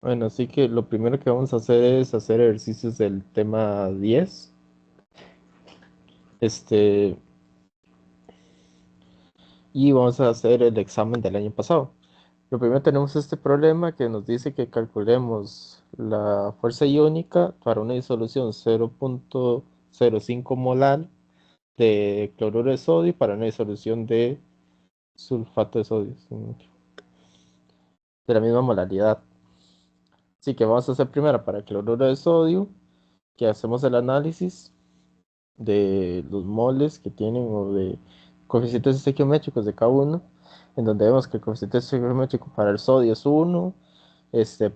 Bueno, así que lo primero que vamos a hacer es hacer ejercicios del tema 10. Este, y vamos a hacer el examen del año pasado. Lo primero tenemos este problema que nos dice que calculemos la fuerza iónica para una disolución 0,05 molar de cloruro de sodio y para una disolución de sulfato de sodio, de la misma molaridad. Así que vamos a hacer primero para el cloruro de sodio, que hacemos el análisis de los moles que tienen o de coeficientes estequiométricos de cada uno, en donde vemos que el coeficiente estequiométrico para el sodio es 1,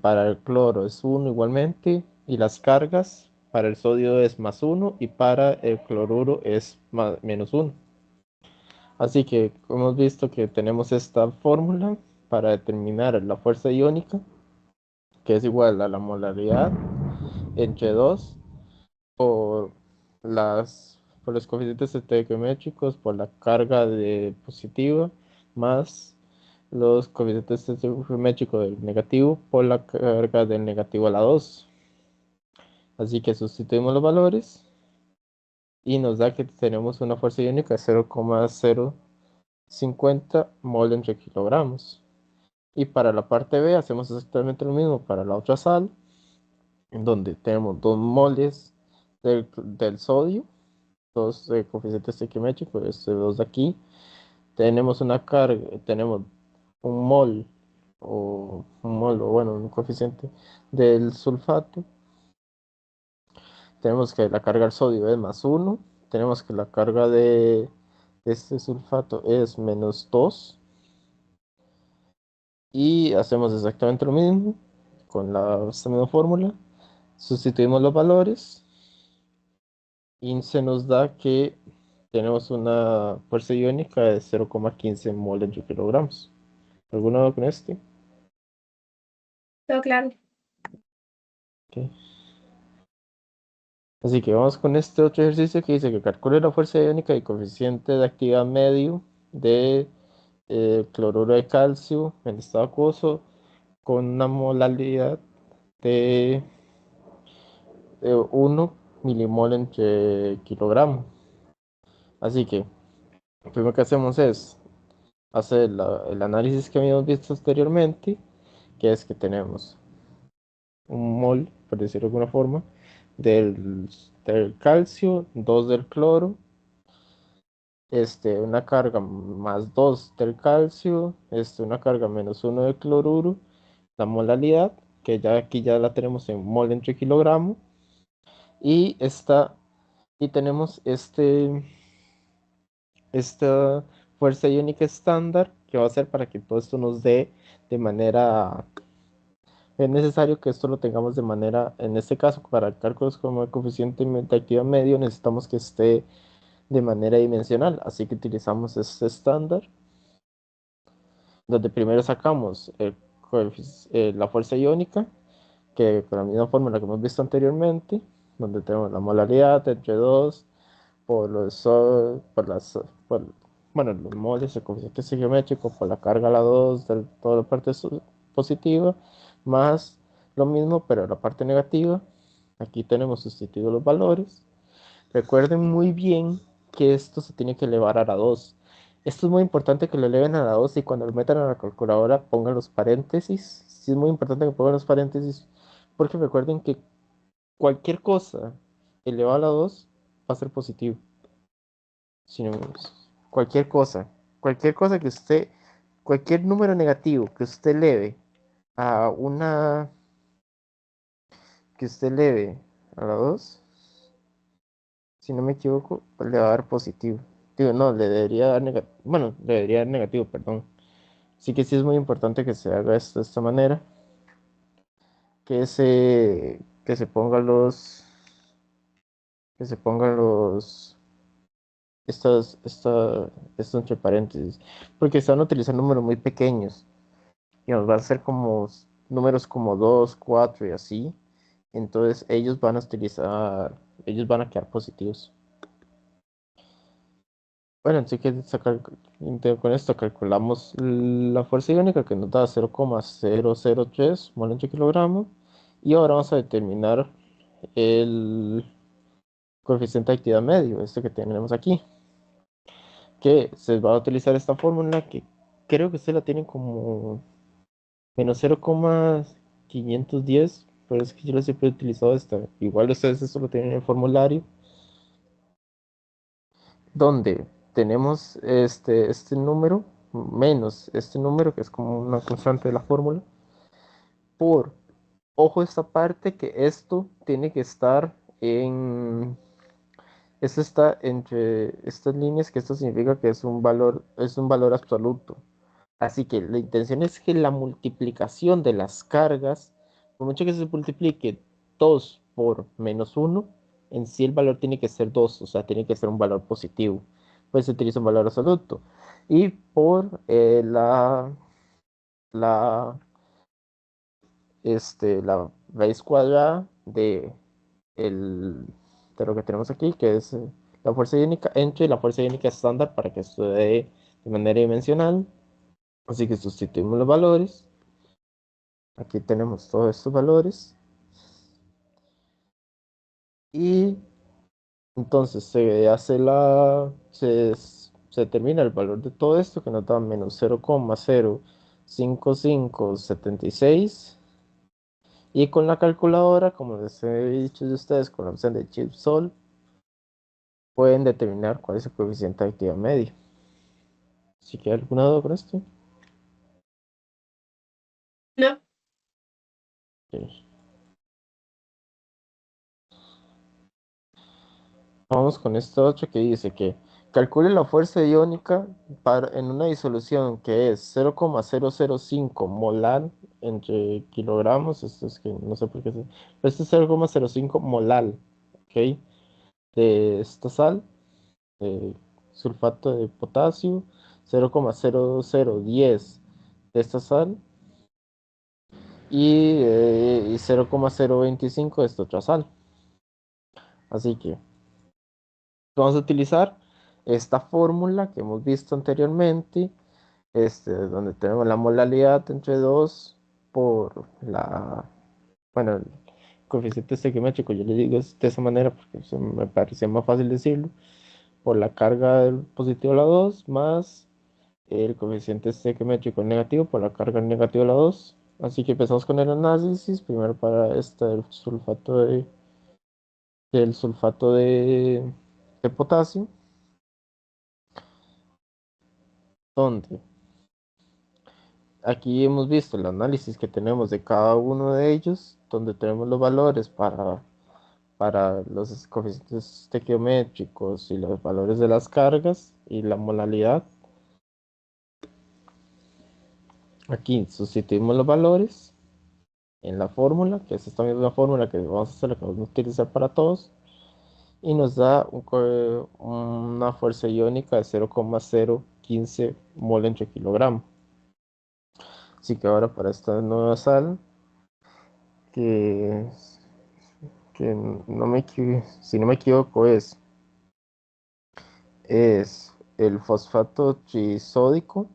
para el cloro es 1 igualmente, y las cargas para el sodio es +1 y para el cloruro es -1. Así que hemos visto que tenemos esta fórmula para determinar la fuerza iónica, que es igual a la molaridad entre 2 por por los coeficientes estequiométricos, por la carga de positiva, más los coeficientes estequiométricos del negativo por la carga del negativo a la 2. Así que sustituimos los valores y nos da que tenemos una fuerza iónica de 0,050 mol entre kilogramos. Y para la parte B hacemos exactamente lo mismo para la otra sal, en donde tenemos 2 moles del sodio, dos coeficientes estequiométricos, estos dos de aquí. Tenemos una carga, tenemos un mol, o bueno, un coeficiente del sulfato. Tenemos que la carga del sodio es +1. Tenemos que la carga de este sulfato es -2. Y hacemos exactamente lo mismo con esta misma fórmula. Sustituimos los valores y se nos da que tenemos una fuerza iónica de 0,15 mol en kilogramos. ¿Alguna duda con este? Todo claro. Ok. Así que vamos con este otro ejercicio que dice que calcule la fuerza iónica y coeficiente de actividad medio de cloruro de calcio en estado acuoso con una molaridad de 1 milimol entre kilogramo. Así que lo primero que hacemos es hacer el análisis que habíamos visto anteriormente, que es que tenemos un mol, por decirlo de alguna forma, del calcio, 2 del cloro, una carga +2 del calcio, una carga -1 del cloruro, la molaridad, que ya aquí ya la tenemos en mol entre kilogramo, y y tenemos esta fuerza iónica estándar que va a ser para que todo esto nos dé de manera. Es necesario que esto lo tengamos de manera, en este caso, para cálculos como el coeficiente de actividad medio, necesitamos que esté de manera dimensional. Así que utilizamos este estándar, donde primero sacamos la fuerza iónica, que con la misma fórmula que hemos visto anteriormente, donde tenemos la molaridad entre 2 por por bueno, los moles, el coeficiente geométrico, por la carga a la 2 de toda la parte positiva, más lo mismo, pero la parte negativa. Aquí tenemos sustituido los valores. Recuerden muy bien que esto se tiene que elevar a la 2. Esto es muy importante que lo eleven a la 2 y cuando lo metan a la calculadora pongan los paréntesis. Sí es muy importante que pongan los paréntesis porque recuerden que cualquier cosa elevada a la 2 va a ser positivo. Si no, cualquier cosa cualquier número negativo que usted eleve a una, que usted eleve a la 2, si no me equivoco, le va a dar positivo. Digo, no, le debería dar negativo, bueno, le debería dar negativo, perdón. Así que sí es muy importante que se haga esto de esta manera, que se pongan que se pongan estos entre paréntesis, porque están utilizando números muy pequeños y nos va a ser como números como 2 4 y así. Entonces ellos van a quedar positivos. Bueno, así que con esto calculamos la fuerza iónica que nos da 0,003 mol por kilogramo. Y ahora vamos a determinar el coeficiente de actividad medio, este que tenemos aquí, que se va a utilizar esta fórmula que creo que usted la tiene como menos 0,510, pero es que yo lo siempre he utilizado esta. Igual ustedes esto lo tienen en el formulario, donde tenemos este número menos este número, que es como una constante de la fórmula, por, ojo esta parte, que esto tiene que estar esto está entre estas líneas, que esto significa que es un valor absoluto. Así que la intención es que la multiplicación de las cargas, por mucho que se multiplique 2 por menos uno, en sí el valor tiene que ser 2, o sea, tiene que ser un valor positivo. Pues se utiliza un valor absoluto. Y por la, la raíz cuadrada el, de lo que tenemos aquí, que es la fuerza iónica entre la fuerza iónica estándar para que esto dé de manera dimensional. Así que sustituimos los valores. Aquí tenemos todos estos valores. Y entonces se determina el valor de todo esto, que nos da menos 0,05576. Y con la calculadora, como les he dicho de ustedes, con la opción de Chip Sol, pueden determinar cuál es el coeficiente de actividad medio. ¿Si queda alguna duda con esto? No, Ok. Vamos con este otro que dice que calcule la fuerza iónica en una disolución que es 0,005 molar entre kilogramos. Esto es que no sé por qué. Pero esto es 0,05 molar, ¿ok? De esta sal, de sulfato de potasio, 0,0010 de esta sal y 0,025 de esta otra sal. Así que vamos a utilizar esta fórmula que hemos visto anteriormente, donde tenemos la molaridad entre 2 por bueno, el coeficiente estequiométrico, yo le digo de esa manera porque me parecía más fácil decirlo, por la carga del positivo a la 2 más el coeficiente estequiométrico negativo por la carga negativa a la 2. Así que empezamos con el análisis, primero para del sulfato de potasio, donde aquí hemos visto el análisis que tenemos de cada uno de ellos, donde tenemos los valores para los coeficientes estequiométricos y los valores de las cargas y la molalidad. Aquí sustituimos los valores en la fórmula, que es esta misma fórmula que vamos a hacer, la que vamos a utilizar para todos, y nos da una fuerza iónica de 0,015 mol entre kilogramo. Así que ahora para esta nueva sal, que que si no me equivoco es el fosfato trisódico.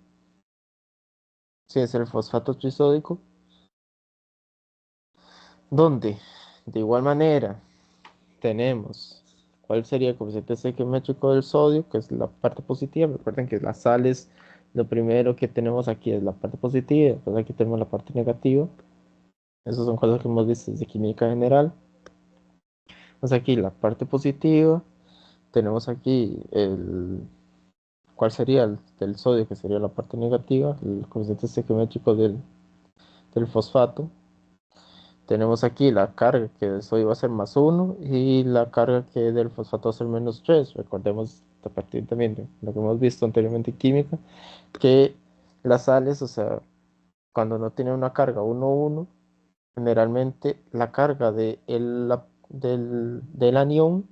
Sí, es el fosfato trisódico, donde de igual manera tenemos cuál sería el coeficiente estequiométrico del sodio, que es la parte positiva. Recuerden que las sales, lo primero que tenemos aquí es la parte positiva, y después aquí tenemos la parte negativa. Esas son cosas que hemos visto desde química general. Entonces aquí la parte positiva, tenemos aquí ¿cuál sería el del sodio, que sería la parte negativa? El coeficiente estequiométrico del fosfato. Tenemos aquí la carga que del sodio va a ser más uno y la carga que del fosfato va a ser menos 3. Recordemos a partir también de lo que hemos visto anteriormente en química, que las sales, o sea, cuando no tienen una carga 1,1, generalmente la carga del anión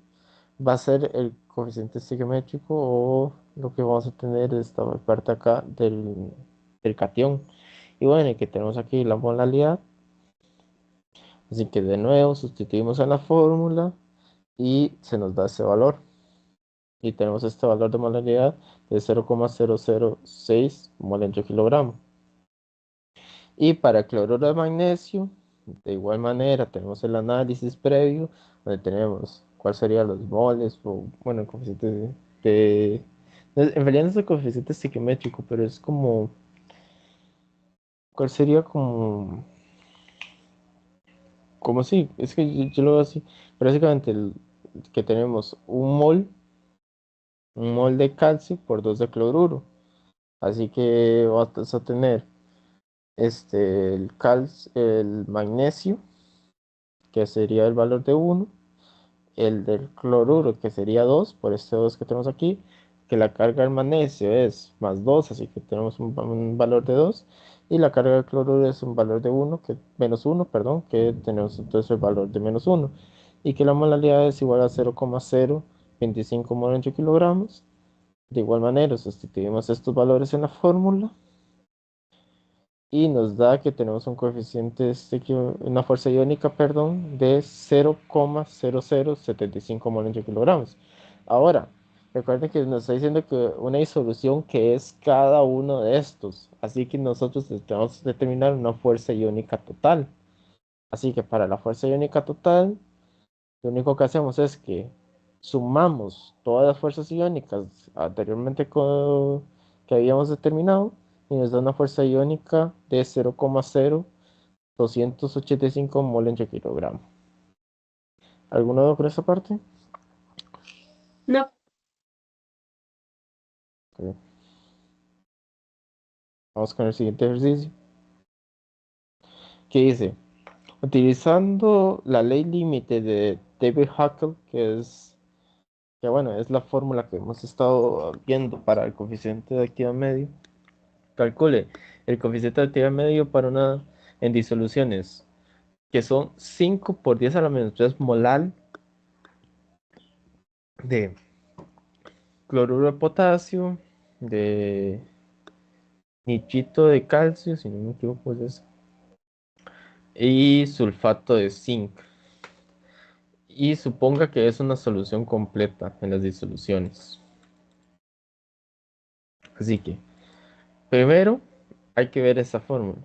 va a ser el coeficiente estequiométrico, o lo que vamos a tener es esta parte acá del catión. Y bueno, y que tenemos aquí la molaridad. Así que de nuevo sustituimos en la fórmula y se nos da ese valor. y tenemos este valor de molaridad de 0,006 mol entre kilogramo. Y para el cloruro de magnesio, de igual manera, tenemos el análisis previo, donde tenemos cuál serían los moles, o bueno, el coeficiente en realidad no es el coeficiente estequiométrico, pero es como, ¿cuál sería como sí, es que yo lo veo así, pero básicamente que tenemos un mol de calcio por 2 de cloruro, así que vas a tener el magnesio, que sería el valor de 1, el del cloruro, que sería 2 por este 2 que tenemos aquí, que la carga del magnesio es más 2, así que tenemos un valor de 2, y la carga del cloruro es un valor de 1, menos 1, perdón, que tenemos entonces el valor de menos 1, y que la molaridad es igual a 0,025 mol entre kilogramos. De igual manera, sustituimos estos valores en la fórmula y nos da que tenemos un coeficiente, una fuerza iónica, perdón, de 0,0075 mol entre kilogramos. Ahora, recuerden que nos está diciendo que una disolución que es cada uno de estos, así que nosotros tenemos que determinar una fuerza iónica total. Así que para la fuerza iónica total, lo único que hacemos es que sumamos todas las fuerzas iónicas anteriormente que habíamos determinado y nos da una fuerza iónica de 0,0285 mol entre kilogramo. ¿Alguna duda por esa parte? No, Ok. Vamos con el siguiente ejercicio, que dice, utilizando la ley límite de Debye-Hückel, que bueno, es la fórmula que hemos estado viendo para el coeficiente de actividad medio. Calcule el coeficiente de actividad medio para una en disoluciones que son 5 por 10 a la menos 3 molar de cloruro de potasio, de nitrito de calcio, si no me equivoco es eso, y sulfato de zinc. Y suponga que es una solución completa en las disoluciones. Así que, primero hay que ver esta fórmula.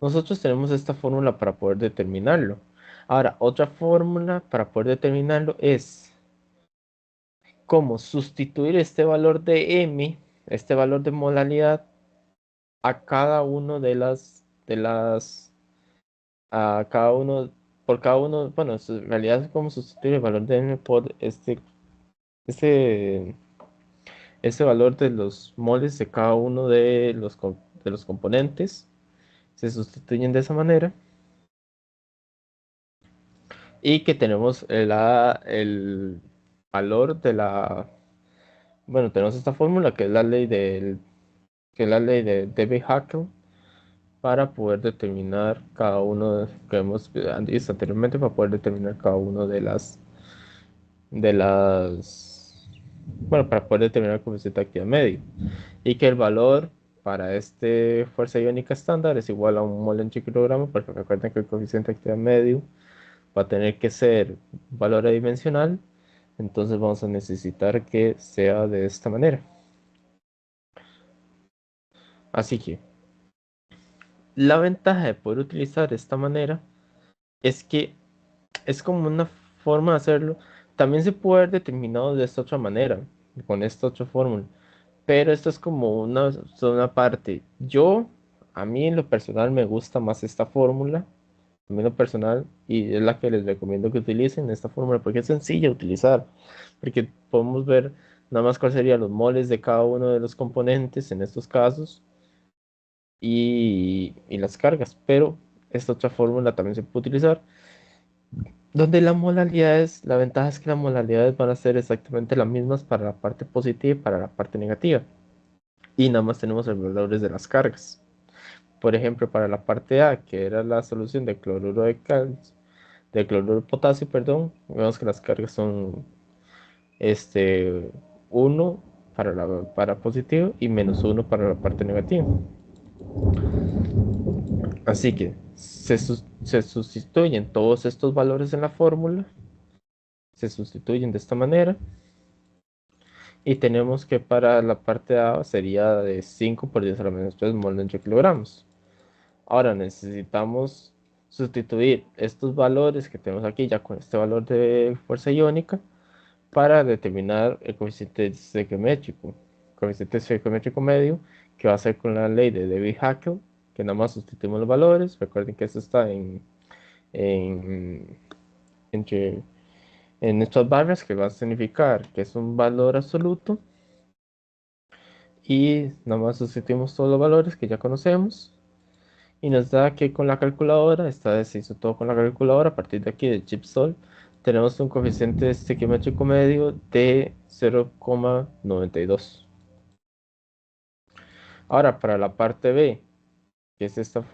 Nosotros tenemos esta fórmula para poder determinarlo. Ahora, otra fórmula para poder determinarlo es cómo sustituir este valor de M, este valor de molaridad, a cada uno a cada uno, por cada uno, bueno, en realidad es como sustituir el valor de M por este, este valor de los moles de cada uno de los componentes, se sustituyen de esa manera, y que tenemos el valor bueno, tenemos esta fórmula que es la ley que es la ley de Debye-Hückel, para poder determinar cada uno que hemos visto anteriormente, para poder determinar cada uno de las bueno, para poder determinar el coeficiente de actividad medio, y que el valor para este fuerza iónica estándar es igual a un mol entre kilogramo, porque recuerden que el coeficiente de actividad medio va a tener que ser un valor adimensional, entonces vamos a necesitar que sea de esta manera. Así que la ventaja de poder utilizar esta manera es que es como una forma de hacerlo. También se puede haber determinado de esta otra manera, con esta otra fórmula. Pero esto es como una parte. A mí en lo personal me gusta más esta fórmula. A mí en lo personal, y es la que les recomiendo que utilicen esta fórmula, porque es sencilla de utilizar. Porque podemos ver nada más cuáles serían los moles de cada uno de los componentes en estos casos y las cargas. Pero esta otra fórmula también se puede utilizar donde la ventaja es que las modalidades van a ser exactamente las mismas para la parte positiva y para la parte negativa. Y nada más tenemos los valores de las cargas. Por ejemplo, para la parte A, que era la solución de cloruro de calcio, de cloruro de potasio, perdón, vemos que las cargas son este 1 para positivo y menos 1 para la parte negativa. Así que se sustituyen todos estos valores en la fórmula, se sustituyen de esta manera Y tenemos que para la parte A sería de 5 por 10 a la menos 3 mol en kilogramos. Ahora necesitamos sustituir estos valores que tenemos aquí ya con este valor de fuerza iónica para determinar el coeficiente estequiométrico. Coeficiente estequiométrico medio, que va a ser con la ley de Debye-Hackel, que nada más sustituimos los valores. Recuerden que esto está en, entre, en estas barras, que va a significar que es un valor absoluto. Y nada más sustituimos todos los valores que ya conocemos. Y nos da que con la calculadora, esta vez se hizo todo con la calculadora, a partir de aquí de ChipSol, tenemos un coeficiente estequiométrico medio de 0,92. Ahora, para la parte B, que es esta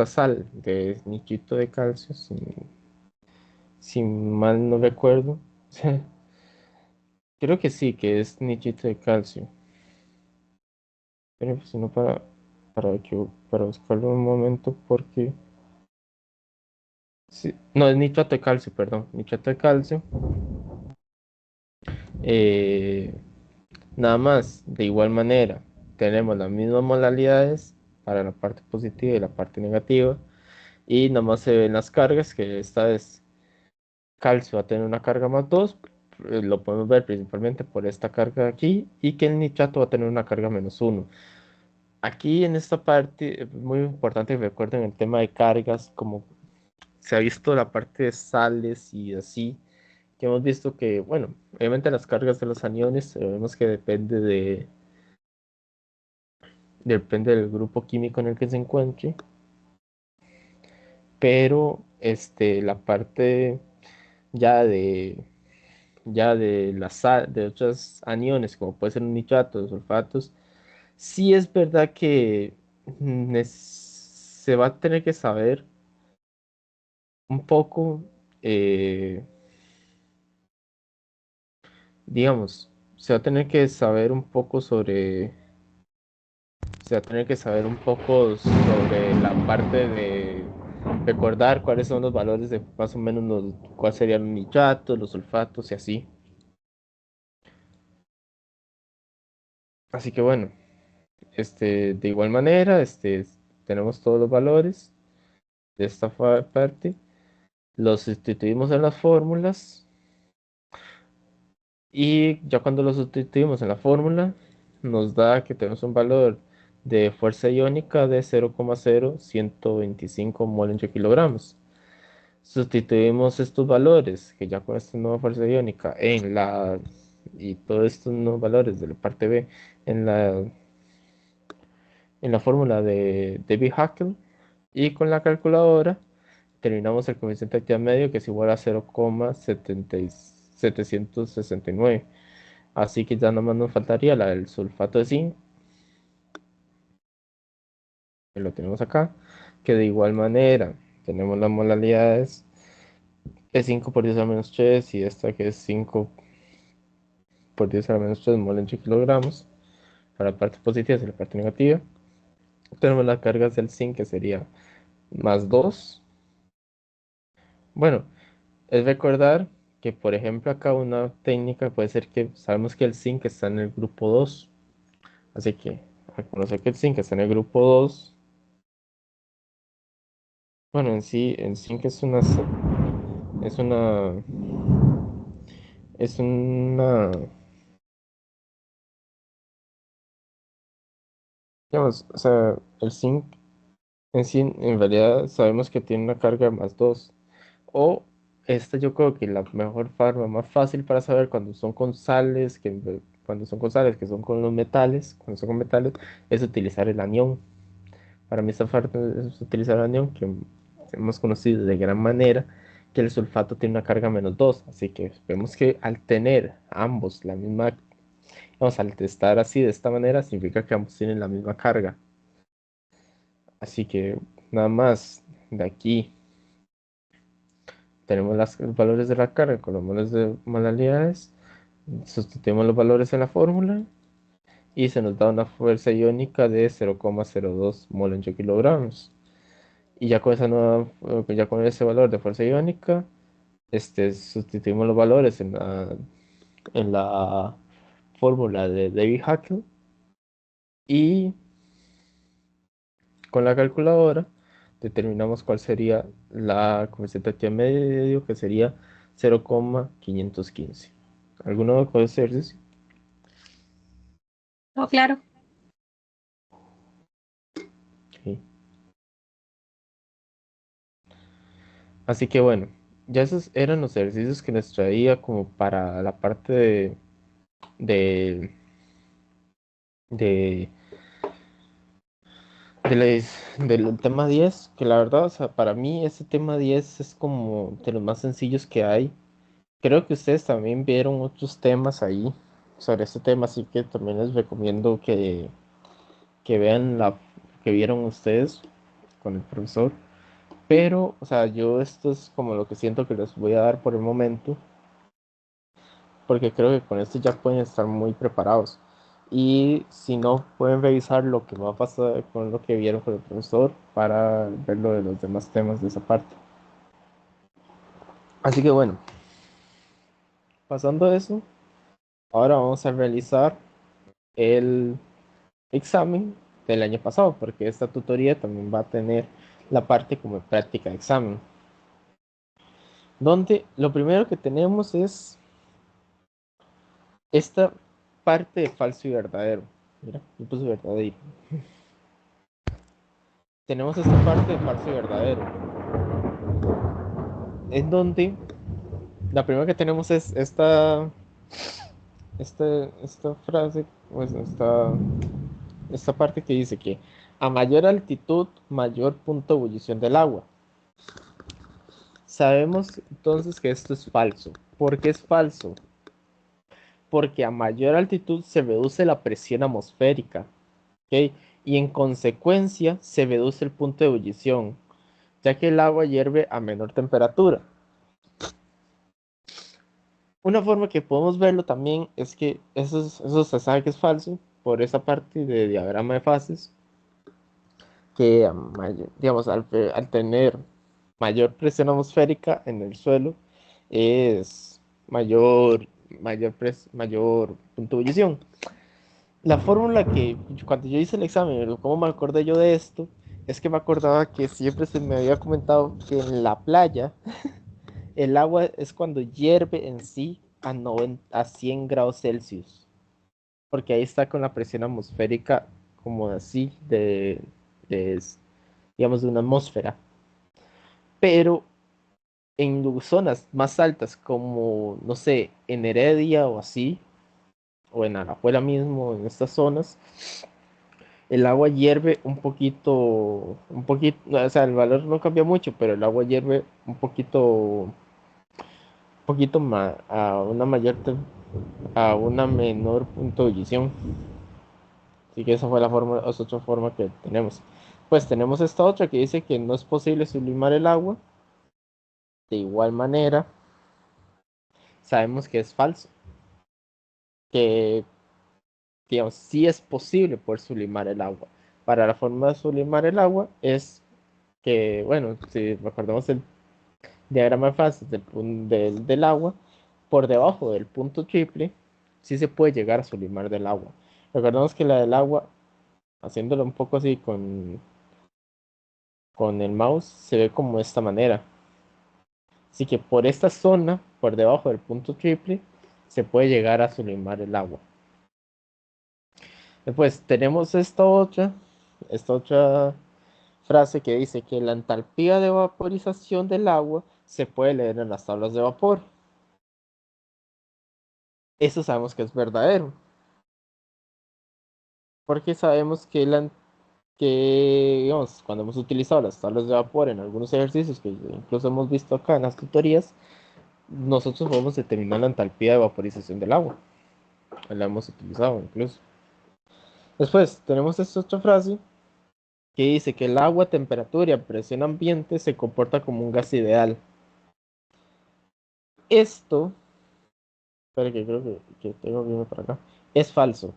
sal de nitrito de calcio, si mal no recuerdo, creo que sí, que es nitrito de calcio, pero si no para buscarlo un momento, porque sí, no, es nitrato de calcio, perdón, nitrato de calcio. Eh, Nada más, de igual manera, tenemos las mismas modalidades para la parte positiva y la parte negativa. Y nada más se ven las cargas, que esta vez calcio va a tener una carga más 2. Lo podemos ver principalmente por esta carga de aquí. Y que el nitrato va a tener una carga -1. Aquí en esta parte es muy importante que recuerden el tema de cargas, como se ha visto la parte de sales y así, que hemos visto que, bueno, obviamente las cargas de los aniones, vemos que depende del grupo químico en el que se encuentre, pero la parte ya de de otros aniones, como puede ser un nitrato, los sulfatos, sí es verdad que se va a tener que saber un poco, eh, digamos, se va a tener que saber un poco se va a tener que saber un poco sobre la parte de recordar cuáles son los valores de más o menos cuál serían los nitratos, los sulfatos y así. Así que bueno, de igual manera, tenemos todos los valores de esta parte, los sustituimos en las fórmulas y ya cuando los sustituimos en la fórmula nos da que tenemos un valor de fuerza iónica de 0,0125 mol en kilogramos. Sustituimos estos valores, que ya con esta nueva fuerza iónica, y todos estos nuevos valores de la parte B en la fórmula de Debye-Hackel, y con la calculadora terminamos el coeficiente de actividad medio, que es igual a 0,769. Así que ya nomás nos faltaría la del sulfato de zinc, que lo tenemos acá, que de igual manera tenemos las modalidades de 5 por 10 a menos 3 y esta que es 5 por 10 a la menos 3 mol en kilogramos para la parte positiva y la parte negativa. Tenemos las cargas del zinc, que sería +2. Bueno, es recordar que, por ejemplo, acá una técnica puede ser que sabemos que el zinc está en el grupo 2. Así que al conocer que el zinc está en el grupo 2, bueno, en sí, el zinc es una, es una, digamos, o sea, el zinc en sí, en realidad sabemos que tiene una carga +2. O esta yo creo que la mejor forma, más fácil para saber cuando son con sales, cuando son con sales, que son con los metales, cuando son con metales, es utilizar el anión. Para mí esta parte es utilizar el anión, que hemos conocido de gran manera que el sulfato tiene una carga -2. Así que vemos que al tener ambos la misma, vamos, al estar así de esta manera, significa que ambos tienen la misma carga. Así que nada más de aquí tenemos los valores de la carga con los valores de modalidades, sustituimos los valores en la fórmula y se nos da una fuerza iónica de 0,02 mol en kilogramos. Y ya con ya con ese valor de fuerza iónica, sustituimos los valores en la fórmula de David Hackel y con la calculadora determinamos cuál sería la coeficiente medio, que sería 0,515. ¿Alguno de ese ejercicio? Oh, claro. Sí. Así que bueno, ya esos eran los ejercicios que nos traía como para la parte de, de, del tema 10, que la verdad, o sea, para mí ese tema 10 es como de los más sencillos que hay. Creo que ustedes también vieron otros temas ahí sobre este tema, así que también les recomiendo que vean que vieron ustedes con el profesor. Pero, o sea, yo esto es como lo que siento que les voy a dar por el momento, porque creo que con esto ya pueden estar muy preparados. Y si no, pueden revisar lo que va a pasar con lo que vieron con el profesor para ver lo de los demás temas de esa parte. Así que bueno, pasando eso, ahora vamos a realizar el examen del año pasado, porque esta tutoría también va a tener la parte como práctica de examen, donde lo primero que tenemos es esta parte de falso y verdadero. Mira, yo puse verdadero. Tenemos esta parte de falso y verdadero, en donde la primera que tenemos es esta frase, pues esta parte que dice que a mayor altitud, mayor punto de ebullición del agua. Sabemos entonces que esto es falso. ¿Por qué es falso? Porque a mayor altitud se reduce la presión atmosférica, ¿ok? Y en consecuencia se reduce el punto de ebullición, ya que el agua hierve a menor temperatura. Una forma que podemos verlo también es que eso se sabe que es falso por esa parte de diagrama de fases, que digamos, al tener mayor presión atmosférica en el suelo es mayor punto de ebullición. La fórmula que cuando yo hice el examen, ¿cómo me acordé yo de esto? Es que me acordaba que siempre se me había comentado que en la playa el agua es cuando hierve en sí a 100 grados Celsius, porque ahí está con la presión atmosférica como así de digamos, de una atmósfera. Pero en zonas más altas como, no sé, en Heredia o así, o en Alajuela mismo, en estas zonas, el agua hierve un poquito, o sea, el valor no cambia mucho, pero el agua hierve un poquito más, a una menor punto de ebullición. Así que esa fue es otra forma que tenemos. Pues tenemos esta otra que dice que no es posible sublimar el agua. De igual manera, sabemos que es falso, que digamos, sí es posible poder sublimar el agua. Para la forma de sublimar el agua es que, bueno, si recordamos el diagrama de fases del agua, por debajo del punto triple, sí se puede llegar a sublimar del agua. Recordemos que la del agua, haciéndolo un poco así con el mouse, se ve como de esta manera. Así que por esta zona, por debajo del punto triple, se puede llegar a sublimar el agua. Después tenemos esta otra frase que dice que la entalpía de vaporización del agua se puede leer en las tablas de vapor. Eso sabemos que es verdadero, porque sabemos que digamos, cuando hemos utilizado las tablas de vapor en algunos ejercicios que incluso hemos visto acá en las tutorías, nosotros podemos determinar la entalpía de vaporización del agua. La hemos utilizado incluso. Después tenemos esta otra frase que dice que el agua a temperatura y a presión ambiente se comporta como un gas ideal. Esto, espera que creo que tengo que irme para acá, es falso.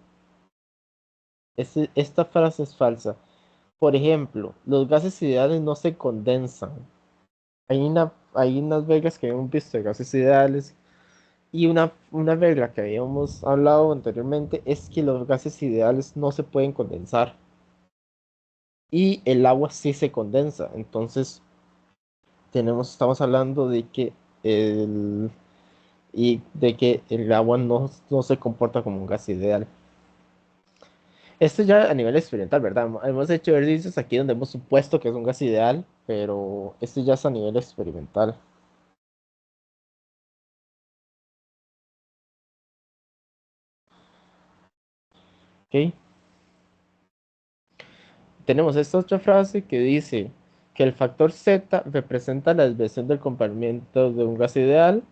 Esta frase es falsa. Por ejemplo, los gases ideales no se condensan. Hay unas vegas que hemos visto de gases ideales Y una regla que habíamos hablado anteriormente es que los gases ideales no se pueden condensar y el agua sí se condensa. Entonces, estamos hablando de que el, el agua no se comporta como un gas ideal. Esto ya a nivel experimental, ¿verdad? Hemos hecho ejercicios aquí donde hemos supuesto que es un gas ideal, pero esto ya es a nivel experimental. ¿Ok? Tenemos esta otra frase que dice que el factor Z representa la desviación del comportamiento de un gas ideal.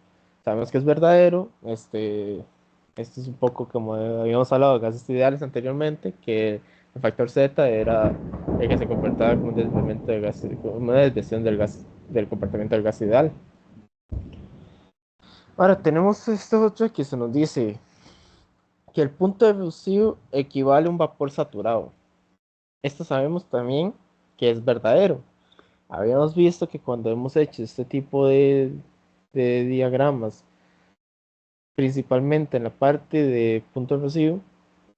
Sabemos que es verdadero. Esto es un poco como habíamos hablado de gases ideales anteriormente, que el factor Z era el que se comportaba como un desviamiento de gas, como una desviación del comportamiento del gas ideal. Ahora tenemos esto otro que se nos dice que el punto de reducido equivale a un vapor saturado. Esto sabemos también que es verdadero. Habíamos visto que cuando hemos hecho este tipo de diagramas, principalmente en la parte de punto de residuo,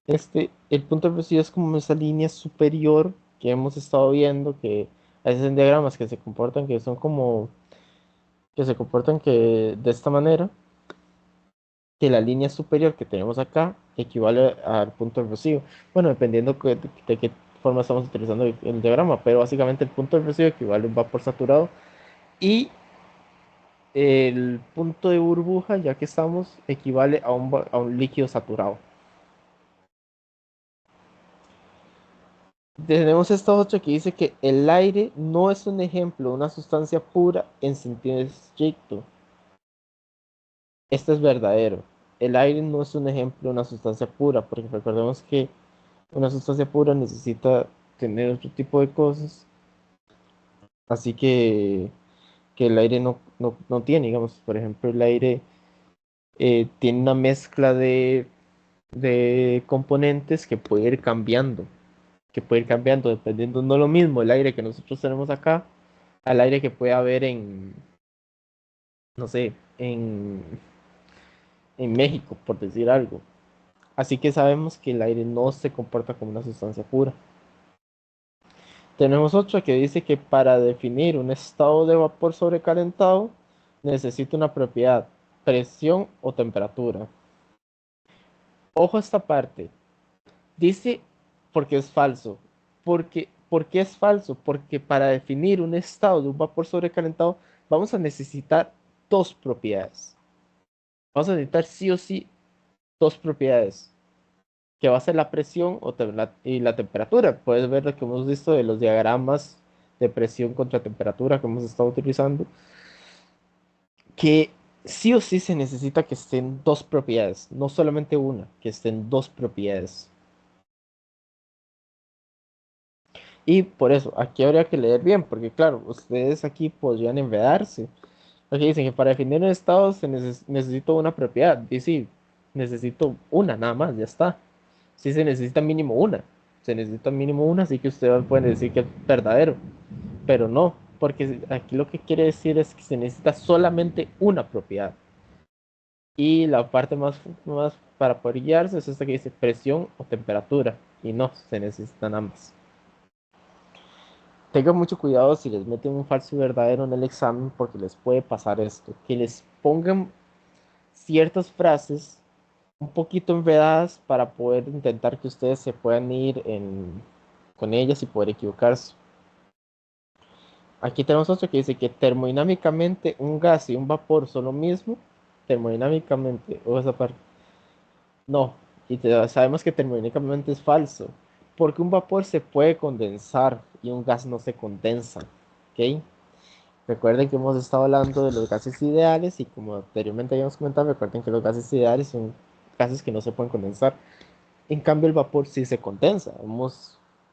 el punto de residuo es como esa línea superior que hemos estado viendo, que a veces en diagramas que se comportan, que son como, que se comportan que de esta manera, que la línea superior que tenemos acá equivale al punto de residuo. Bueno, dependiendo de qué forma estamos utilizando el diagrama, pero básicamente el punto de residuo equivale a un vapor saturado y el punto de burbuja, ya que estamos, equivale a a un líquido saturado. Tenemos esta otra que dice que el aire no es un ejemplo de una sustancia pura en sentido estricto. Esto es verdadero. El aire no es un ejemplo de una sustancia pura, porque recordemos que una sustancia pura necesita tener otro tipo de cosas, así que el aire no tiene, digamos, por ejemplo, el aire tiene una mezcla de componentes que puede ir cambiando dependiendo, no lo mismo el aire que nosotros tenemos acá, al aire que puede haber no sé, en México, por decir algo. Así que sabemos que el aire no se comporta como una sustancia pura. Tenemos otra que dice que para definir un estado de vapor sobrecalentado necesita una propiedad, presión o temperatura. Ojo a esta parte. Dice porque es falso. ¿Por qué es falso? Porque para definir un estado de un vapor sobrecalentado vamos a necesitar dos propiedades. Vamos a necesitar sí o sí dos propiedades, que va a ser la presión y la temperatura. Puedes ver lo que hemos visto de los diagramas de presión contra temperatura que hemos estado utilizando, que sí o sí se necesita que estén dos propiedades, no solamente una, que estén dos propiedades. Y por eso, aquí habría que leer bien, porque claro, ustedes aquí podrían enredarse. Aquí dicen que para definir un estado necesito una propiedad. Y sí, necesito una nada más, ya está. Sí se necesita mínimo una. Se necesita mínimo una, así que ustedes pueden decir que es verdadero. Pero no, porque aquí lo que quiere decir es que se necesita solamente una propiedad. Y la parte más para poder guiarse es esta que dice presión o temperatura. Y no, se necesitan ambas. Tengan mucho cuidado si les meten un falso y verdadero en el examen porque les puede pasar esto, que les pongan ciertas frases un poquito enredadas para poder intentar que ustedes se puedan con ellas y poder equivocarse. Aquí tenemos otro que dice que termodinámicamente un gas y un vapor son lo mismo. Termodinámicamente, o esa parte. No, sabemos que termodinámicamente es falso, porque un vapor se puede condensar y un gas no se condensa. ¿Ok? Recuerden que hemos estado hablando de los gases ideales y como anteriormente habíamos comentado, recuerden que los gases ideales son gases que no se pueden condensar. En cambio, el vapor sí se condensa.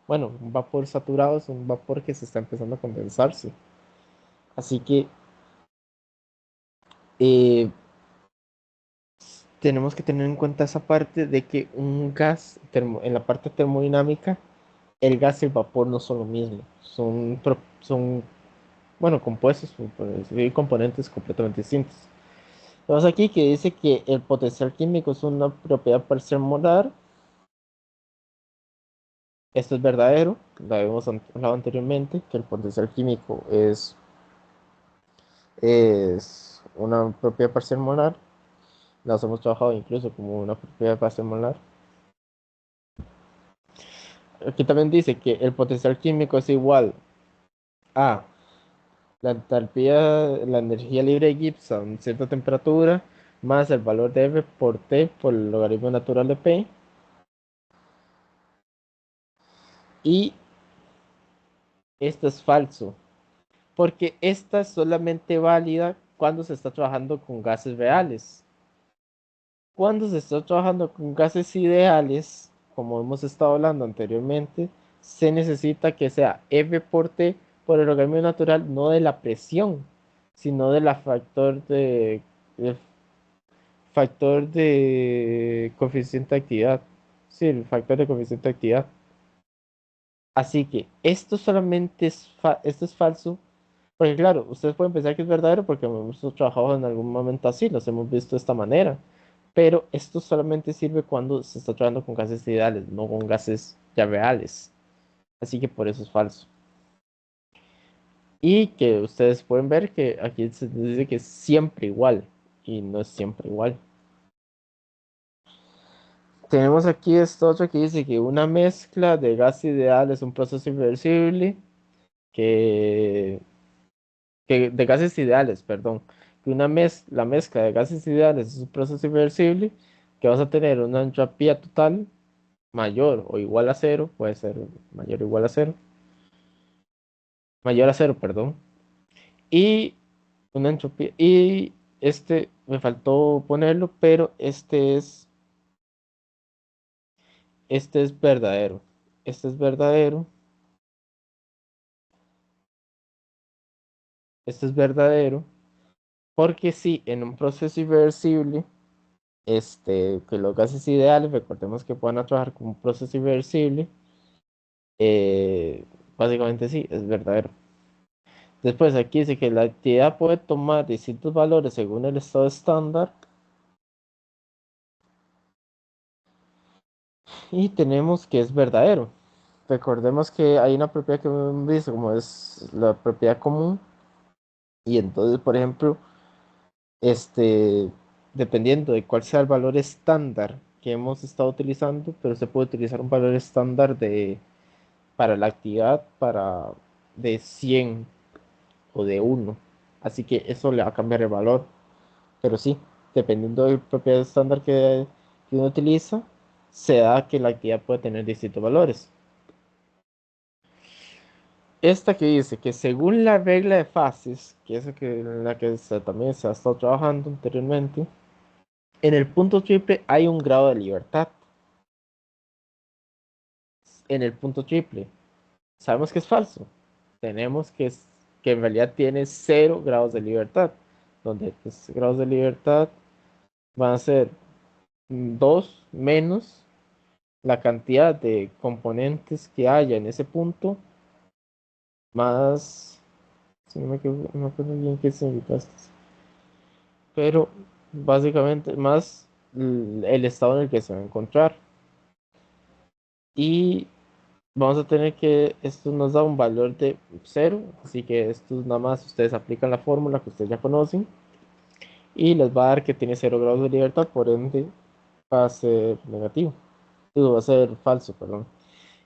Bueno, un vapor saturado es un vapor que se está empezando a condensarse. Así que eh, tenemos que tener en cuenta esa parte de que un gas, en la parte termodinámica, el gas y el vapor no son lo mismo. Son bueno, compuestos, por decir, componentes completamente distintos. Vemos aquí que dice que el potencial químico es una propiedad parcial molar. Esto es verdadero, lo habíamos hablado anteriormente, que el potencial químico es una propiedad parcial molar. Las hemos trabajado incluso como una propiedad parcial molar. Aquí también dice que el potencial químico es igual a la entalpía, la energía libre de Gibbs a una cierta temperatura, más el valor de F por T por el logaritmo natural de P. Y esto es falso, porque esta es solamente válida cuando se está trabajando con gases reales. Cuando se está trabajando con gases ideales, como hemos estado hablando anteriormente, se necesita que sea F por T por el logaritmo natural, no de la presión, sino de la factor de coeficiente de actividad. Sí, el factor de coeficiente de actividad. Así que esto es falso, porque claro, ustedes pueden pensar que es verdadero porque hemos trabajado en algún momento así, los hemos visto de esta manera, pero esto solamente sirve cuando se está trabajando con gases ideales, no con gases ya reales. Así que por eso es falso. Y que ustedes pueden ver que aquí se dice que es siempre igual y no es siempre igual. Tenemos aquí esto otro que dice que una mezcla de gas ideal es un proceso irreversible, que, que de gases ideales, perdón, que la mezcla de gases ideales es un proceso irreversible, que vas a tener una entropía total mayor o igual a cero, puede ser mayor o igual a cero, mayor a cero, perdón, y una entropía, y este me faltó ponerlo, pero este es verdadero, este es verdadero, este es verdadero, porque si en un proceso irreversible, que los gases ideales, recordemos que pueden trabajar como un proceso irreversible, eh, básicamente sí, es verdadero. Después aquí dice que la actividad puede tomar distintos valores según el estado estándar. Y tenemos que es verdadero. Recordemos que hay una propiedad que hemos visto como es la propiedad común. Y entonces, por ejemplo, dependiendo de cuál sea el valor estándar que hemos estado utilizando, pero se puede utilizar un valor estándar para la actividad de 100 o de 1. Así que eso le va a cambiar el valor. Pero sí, dependiendo del propiedad estándar que uno utiliza, se da que la actividad puede tener distintos valores. Esta que dice que según la regla de fases, que es en la que también se ha estado trabajando anteriormente, en el punto triple hay un grado de libertad. En el punto triple, sabemos que es falso. Tenemos que en realidad tiene 0 grados de libertad, donde los grados de libertad van a ser 2 menos la cantidad de componentes que haya en ese punto, más, si no me acuerdo bien qué significa esto, pero básicamente más el estado en el que se va a encontrar. Y vamos a tener que, esto nos da un valor de 0, así que esto nada más ustedes aplican la fórmula que ustedes ya conocen y les va a dar que tiene 0 grados de libertad, por ende va a ser negativo, digo, va a ser falso, perdón.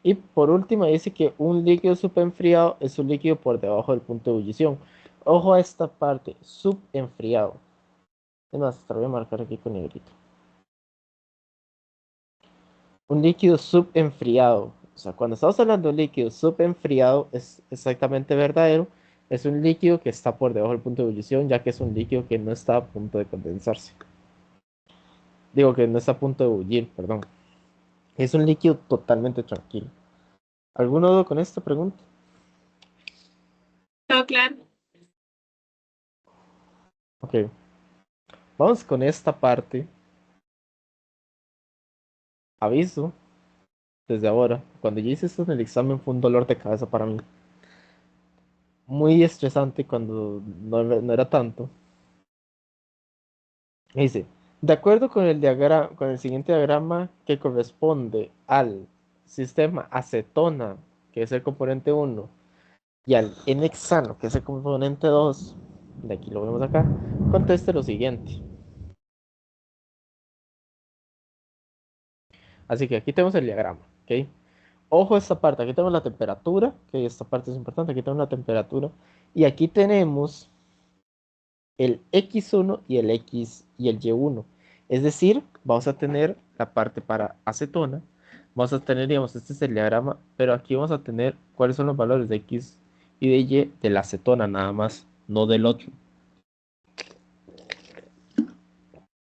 Y por último dice que un líquido subenfriado es un líquido por debajo del punto de ebullición. Ojo a esta parte, subenfriado. Es más, te lo voy a marcar aquí con negrito. Un líquido subenfriado. O sea, cuando estamos hablando de un líquido subenfriado, es exactamente verdadero. Es un líquido que está por debajo del punto de ebullición, ya que es un líquido que no está a punto de condensarse. Digo que no está a punto de ebullir, perdón. Es un líquido totalmente tranquilo. ¿Alguno duda con esta pregunta? Todo claro. Ok, vamos con esta parte. Aviso desde ahora. Cuando yo hice esto en el examen fue un dolor de cabeza para mí. Muy estresante cuando no era tanto. Dice, de acuerdo con el diagrama, con el siguiente diagrama que corresponde al sistema acetona, que es el componente uno, y al N-hexano, que es el componente 2, de aquí lo vemos acá, conteste lo siguiente. Así que aquí tenemos el diagrama, ¿ok? Ojo a esta parte, aquí tenemos la temperatura, ok, esta parte es importante, aquí tenemos la temperatura, y aquí tenemos el X1 y el X y el Y1. Es decir, vamos a tener la parte para acetona, vamos a tener, digamos, este es el diagrama, pero aquí vamos a tener cuáles son los valores de X y de Y de la acetona nada más, no del otro,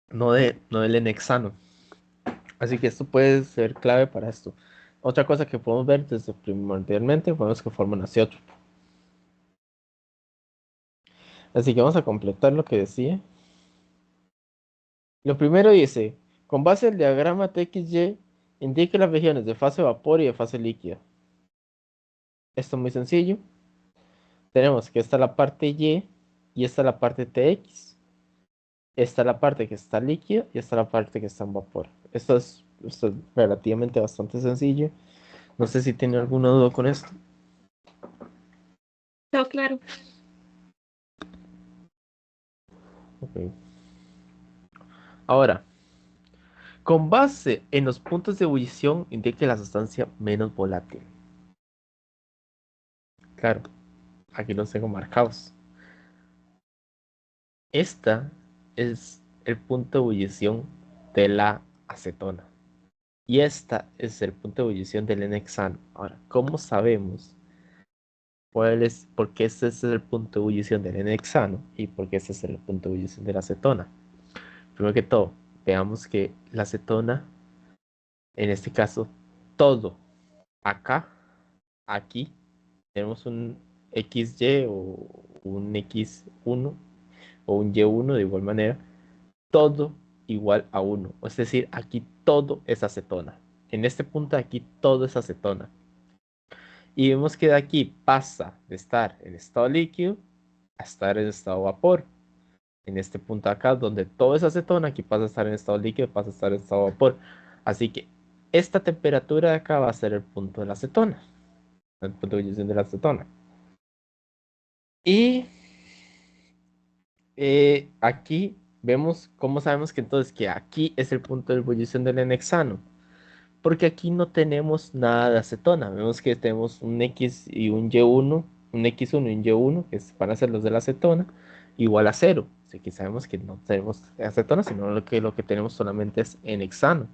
no del N-hexano. Así que esto puede ser clave para esto. Otra cosa que podemos ver desde primordialmente, podemos que forman azeótropo. Así que vamos a completar lo que decía. Lo primero dice, con base al diagrama TXY, indique las regiones de fase vapor y de fase líquida. Esto es muy sencillo. Tenemos que esta es la parte y esta es la parte TX. Esta es la parte que está líquida y esta es la parte que está en vapor. Esto es relativamente bastante sencillo. No sé si tiene alguna duda con esto. Todo claro. Ok. Ahora, con base en los puntos de ebullición, indique la sustancia menos volátil. Claro, aquí los tengo marcados. Esta es el punto de ebullición de la acetona. Y esta es el punto de ebullición del N-hexano. Ahora, ¿cómo sabemos por qué este es el punto de ebullición del N-hexano y por qué este es el punto de ebullición de la acetona? Primero que todo, veamos que la acetona, en este caso, todo acá, aquí, tenemos un XY o un X1 o un Y1 de igual manera, todo igual a 1. Es decir, aquí todo es acetona. En este punto de aquí todo es acetona. Y vemos que de aquí pasa de estar en estado líquido a estar en estado vapor. En este punto acá, donde todo es acetona, aquí pasa a estar en estado líquido, pasa a estar en estado vapor. Así que esta temperatura de acá va a ser el punto de la acetona, el punto de ebullición de la acetona. Y aquí vemos cómo sabemos que entonces que aquí es el punto de ebullición del N-hexano. Porque aquí no tenemos nada de acetona. Vemos que tenemos un X y un Y1, un X1 y un Y1, que van a ser los de la acetona, igual a cero. Así que sabemos que no tenemos acetona, sino lo que tenemos solamente es N-hexano.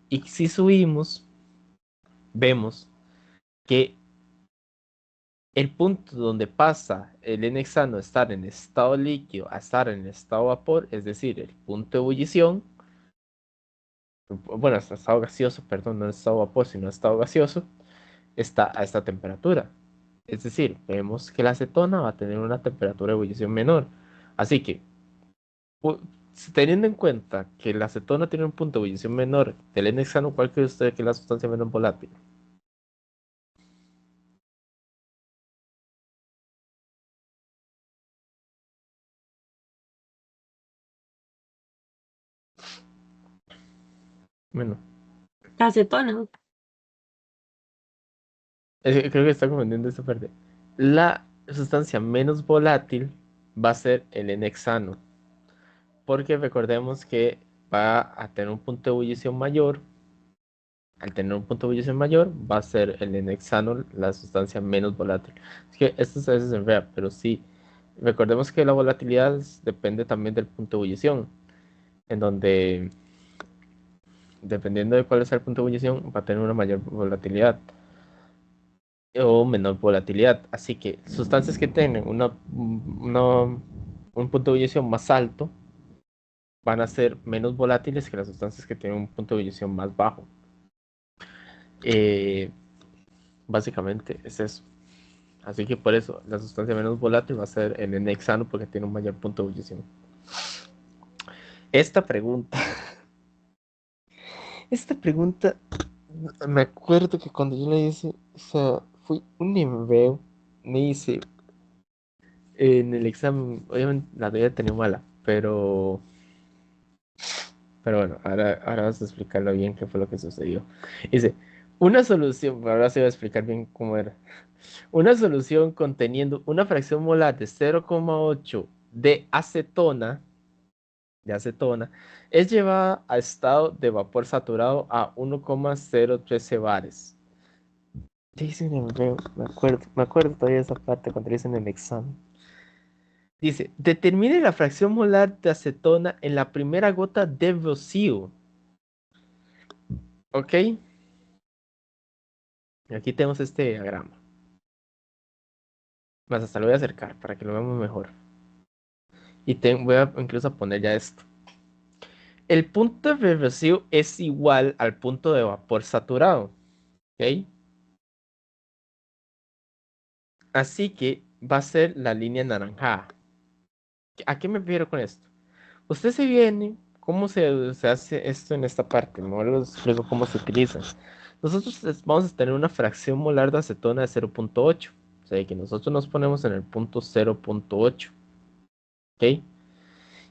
Y si subimos, vemos que el punto donde pasa el N-hexano de estar en estado líquido a estar en estado vapor, es decir, el punto de ebullición, bueno, hasta estado gaseoso, perdón, no estado vapor, sino estado gaseoso, está a esta temperatura. Es decir, vemos que la acetona va a tener una temperatura de ebullición menor. Así que, teniendo en cuenta que la acetona tiene un punto de ebullición menor del N-hexano, ¿cuál cree usted que es la sustancia menos volátil? Bueno, Acetona. creo que está confundiendo esta parte. La sustancia menos volátil va a ser el N-hexano, porque recordemos que va a tener un punto de ebullición mayor. Al tener un punto de ebullición mayor, va a ser el N-hexano la sustancia menos volátil. Es que esto a veces se enreda, pero sí, recordemos que la volatilidad depende también del punto de ebullición, en donde, dependiendo de cuál es el punto de ebullición, va a tener una mayor volatilidad o menor volatilidad. Así que sustancias que tienen un punto de ebullición más alto van a ser menos volátiles que las sustancias que tienen un punto de ebullición más bajo. Eh, Básicamente es eso. Así que por eso la sustancia menos volátil va a ser el N-hexano porque tiene un mayor punto de ebullición. Esta pregunta, esta pregunta, me acuerdo que cuando yo la hice, o sea, fui un enveo, me hice en el examen, obviamente la había tenido mala, pero Pero bueno, ahora vamos a explicarlo bien qué fue lo que sucedió. Dice, una solución, ahora sí voy a explicar bien cómo era. Una solución conteniendo una fracción molar de 0,8 de acetona, es llevada a estado de vapor saturado a 1,013 bares. Dicen en hebreo, me acuerdo todavía de esa parte cuando dicen en el examen. Dice, determine la fracción molar de acetona en la primera gota de rocío. ¿Ok? Aquí tenemos este diagrama. Más hasta lo voy a acercar para que lo veamos mejor. Y voy a incluso poner ya esto. El punto de rocío es igual al punto de vapor saturado. ¿Ok? Así que va a ser la línea anaranjada. ¿A qué me refiero con esto? Usted se viene, ¿cómo se hace esto en esta parte? Mejor les explico cómo se utiliza. Nosotros vamos a tener una fracción molar de acetona de 0,8. O sea, que nosotros nos ponemos en el punto 0,8. ¿Ok?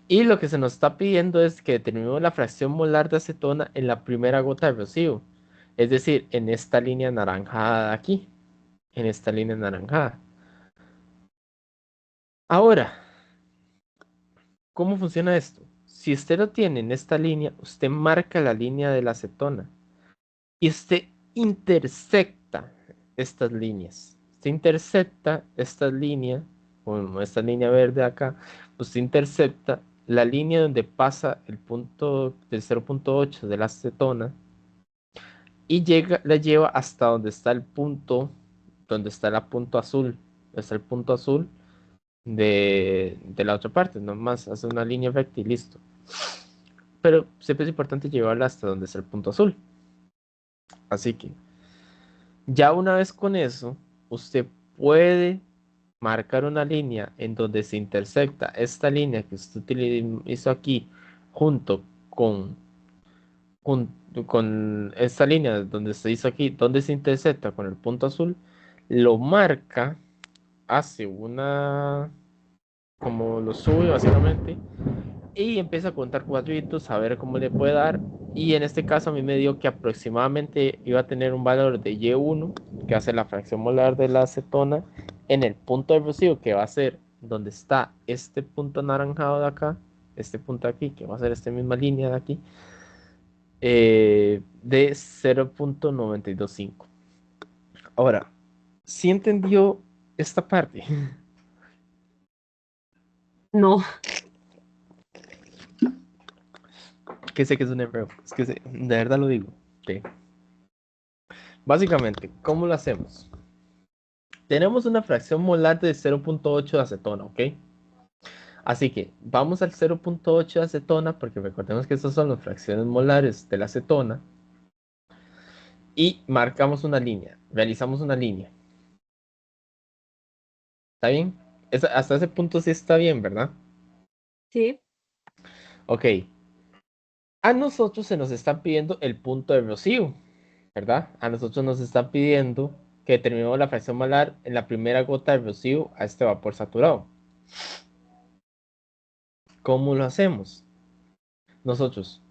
Y lo que se nos está pidiendo es que determinemos la fracción molar de acetona en la primera gota de rocío. Es decir, en esta línea anaranjada de aquí. En esta línea anaranjada. Ahora, ¿cómo funciona esto? Si usted lo tiene en esta línea, usted marca la línea de la acetona y usted intersecta estas líneas. Usted intersecta esta línea, como esta línea verde acá, usted intercepta la línea donde pasa el punto del 0,8 de la acetona y la lleva hasta donde está el punto, donde está el punto azul. Está el punto azul de la otra parte, nomás hace una línea recta y listo. Pero siempre es importante llevarla hasta donde está el punto azul. Así que ya una vez con eso, usted puede marcar una línea en donde se intersecta esta línea que usted hizo aquí junto con, con esta línea donde se hizo aquí, donde se intersecta con el punto azul, lo marca, hace una, como lo sube básicamente, y empieza a contar cuadritos a ver cómo le puede dar. Y en este caso a mí me dio que aproximadamente iba a tener un valor de Y1, que hace la fracción molar de la acetona, en el punto de rocío, que va a ser donde está este punto anaranjado de acá, este punto de aquí, que va a ser esta misma línea de aquí, de 0,925. Ahora, ¿sí entendió esta parte? No, Que sé que es un error, es que de verdad lo digo. Sí. Básicamente, ¿cómo lo hacemos? Tenemos una fracción molar de 0,8 de acetona, ¿ok? Así que vamos al 0,8 de acetona, porque recordemos que estas son las fracciones molares de la acetona, y marcamos una línea, realizamos una línea. ¿Está bien? Hasta ese punto sí está bien, ¿verdad? sí, Ok. A nosotros se nos está pidiendo el punto de rocío, ¿verdad? A nosotros nos están pidiendo que determinemos la fracción molar en la primera gota de rocío a este vapor saturado. ¿Cómo lo hacemos? Nosotros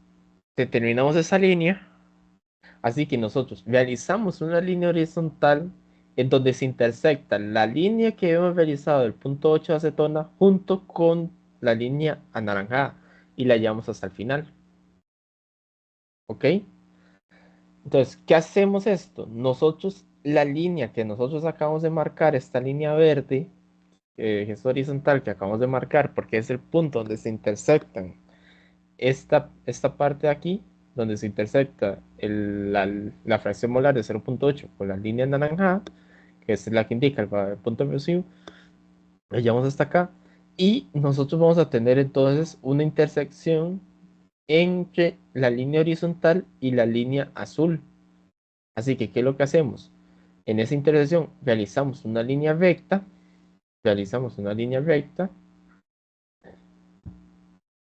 determinamos esa línea, así que nosotros realizamos una línea horizontal en donde se intersecta la línea que hemos realizado del punto 8 de acetona junto con la línea anaranjada y la llevamos hasta el final. ¿Ok? Entonces, ¿qué hacemos esto? Nosotros, la línea que nosotros acabamos de marcar, esta línea verde, es horizontal que acabamos de marcar, porque es el punto donde se intersectan esta parte de aquí, donde se intersecta la fracción molar de 0,8 con la línea naranjada, que es la que indica el punto residuo, la llevamos hasta acá, y nosotros vamos a tener entonces una intersección entre la línea horizontal y la línea azul. Así que, ¿qué es lo que hacemos? En esa intersección realizamos una línea recta,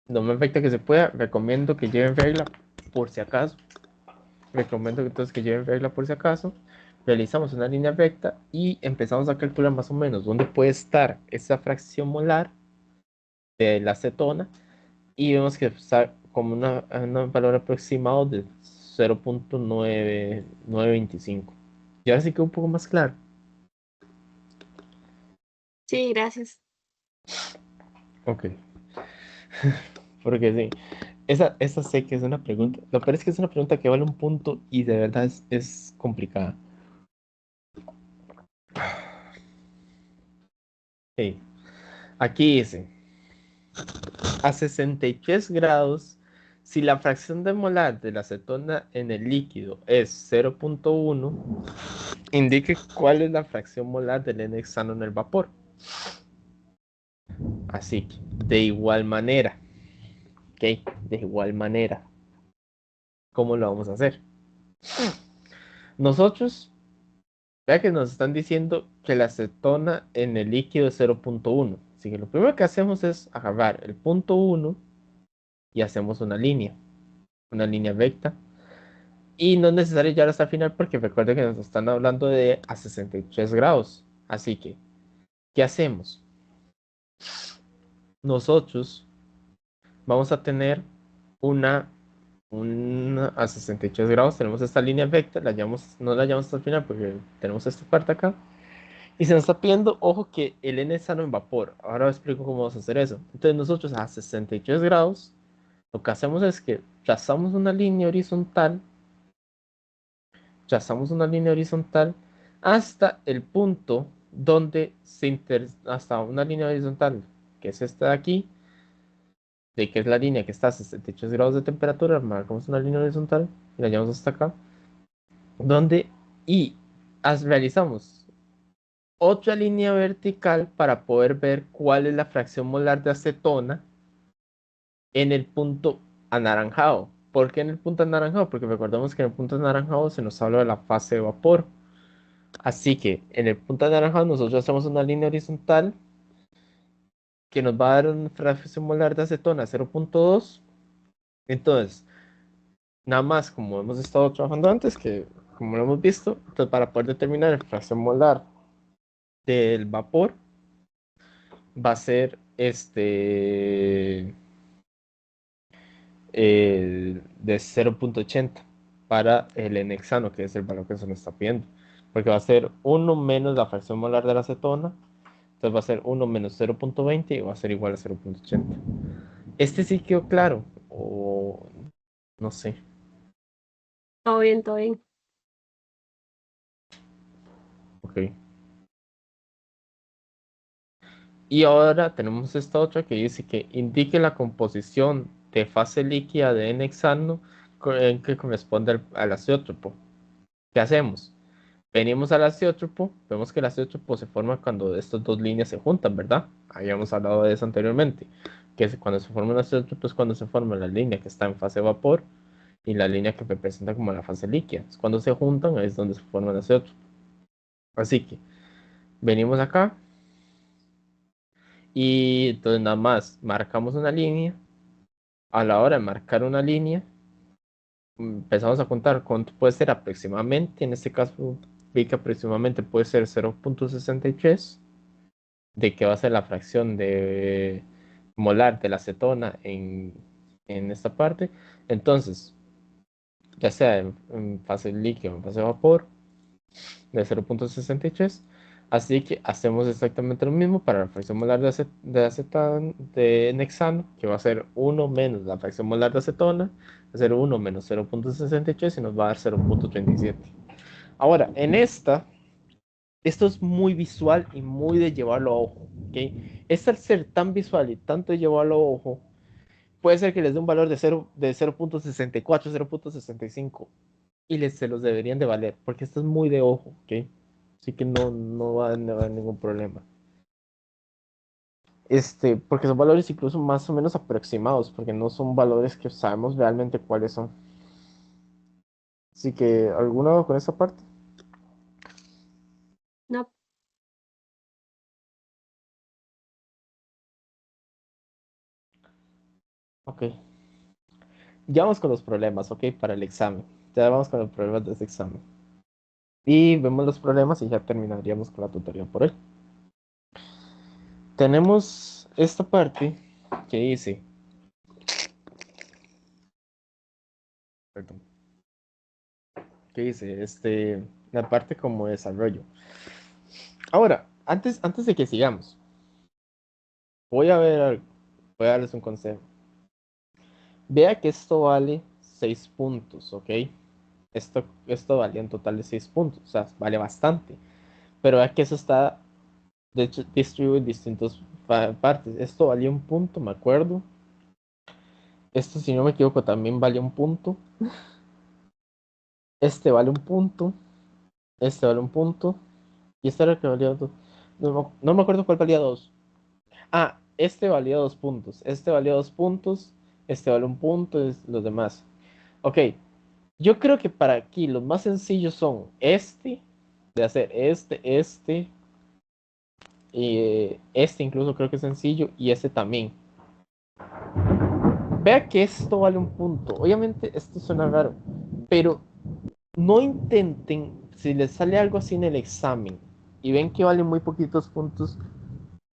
lo más recta que se pueda, recomiendo que lleven regla por si acaso, recomiendo entonces que lleven regla por si acaso, realizamos una línea recta y empezamos a calcular más o menos dónde puede estar esa fracción molar de la acetona y vemos que como un valor aproximado de 0.9925. Y ahora sí que un poco más claro. Sí, gracias. Ok, porque sí, esa sé que es una pregunta. Lo peor es que es una pregunta que vale un punto y de verdad es complicada. Ok, aquí dice, a 63 grados, si la fracción de molar de la acetona en el líquido es 0.1, indique cuál es la fracción molar del N-hexano en el vapor. Así que, de igual manera, ¿ok? De igual manera, ¿cómo lo vamos a hacer? Nosotros, vea que nos están diciendo que la acetona en el líquido es 0.1. Así que lo primero que hacemos es agarrar el punto 1 y hacemos una línea recta. Y no es necesario llegar hasta el final porque recuerden que nos están hablando de a 63 grados. Así que, ¿qué hacemos? Nosotros vamos a tener una, a 63 grados, tenemos esta línea recta, no la llevamos hasta el final porque tenemos esta parte acá. Y se nos está pidiendo, ojo, que el N es sano en vapor. Ahora os explico cómo vamos a hacer eso. Entonces nosotros a 63 grados, lo que hacemos es que trazamos una línea horizontal hasta el punto donde hasta una línea horizontal, que es esta de aquí, de que es la línea que está a 63 grados de temperatura, marcamos una línea horizontal y la llevamos hasta acá, donde y realizamos otra línea vertical para poder ver cuál es la fracción molar de acetona en el punto anaranjado. ¿Por qué en el punto anaranjado? Porque recordemos que en el punto anaranjado se nos habla de la fase de vapor. Así que en el punto anaranjado nosotros hacemos una línea horizontal que nos va a dar una fracción molar de acetona 0.2. Entonces, nada más como hemos estado trabajando antes, que como lo hemos visto, entonces para poder determinar la fracción molar del vapor va a ser de 0.80 para el n-hexano, que es el valor que se nos está pidiendo. Porque va a ser uno menos la fracción molar de la acetona. Entonces va a ser uno menos 0.20 y va a ser igual a 0.80. Este sí quedó claro. O no sé. Todo bien, todo bien. Ok. Y ahora tenemos esta otra que dice que indique la composición de fase líquida de n-hexano que corresponde al azeótropo. ¿Qué hacemos? Venimos al azeótropo, vemos que el azeótropo se forma cuando estas dos líneas se juntan, ¿verdad? Habíamos hablado de eso anteriormente, que es cuando se forma un azeótropo es cuando se forma la línea que está en fase vapor y la línea que representa como la fase líquida. Es cuando se juntan es donde se forma el azeótropo. Así que venimos acá y entonces nada más marcamos una línea. A la hora de marcar una línea, empezamos a contar cuánto puede ser aproximadamente. En este caso, vi que aproximadamente puede ser 0.63 de que va a ser la fracción de molar de la acetona en esta parte. Entonces, ya sea en fase líquida o en fase de vapor, de 0.63. Así que hacemos exactamente lo mismo para la fracción molar de acetano de nexano, que va a ser uno menos la fracción molar de acetona, va a ser uno menos 0.63 y nos va a dar 0.37. Ahora, esto es muy visual y muy de llevarlo a ojo, ¿ok? Es al ser tan visual y tanto de llevarlo a ojo, puede ser que les dé un valor de 0.64, 0.65 y se los deberían de valer, porque esto es muy de ojo, ¿ok? Así que no va a haber ningún problema. Porque son valores incluso más o menos aproximados, porque no son valores que sabemos realmente cuáles son. Así que, ¿alguna con esta parte? No, Ok. Ya vamos con los problemas, ¿ok? Para el examen. Ya vamos con los problemas de este examen. Y vemos los problemas y ya terminaríamos con la tutoría por hoy. Tenemos esta parte que dice Perdón. ¿Qué dice? La parte como desarrollo. Ahora, antes de que sigamos, voy a ver, voy a darles un consejo. Vea que esto vale 6 puntos, ¿ok? Esto vale un total de 6 puntos, o sea, vale bastante. Pero vea que eso está de hecho, distribuido en distintas partes. Esto valía un punto, me acuerdo. Esto, si no me equivoco, también vale un punto. Este vale un punto. Este vale un punto. Y este era el que valía dos. No me acuerdo cuál valía dos. Ah, este valía 2 puntos. Este valía 2 puntos. Este vale un punto. Los demás. Ok. Yo creo que para aquí los más sencillos son este. De hacer este. Y este incluso creo que es sencillo. Y este también. Vea que esto vale un punto. Obviamente esto suena raro. Pero no intenten, si les sale algo así en el examen y ven que valen muy poquitos puntos,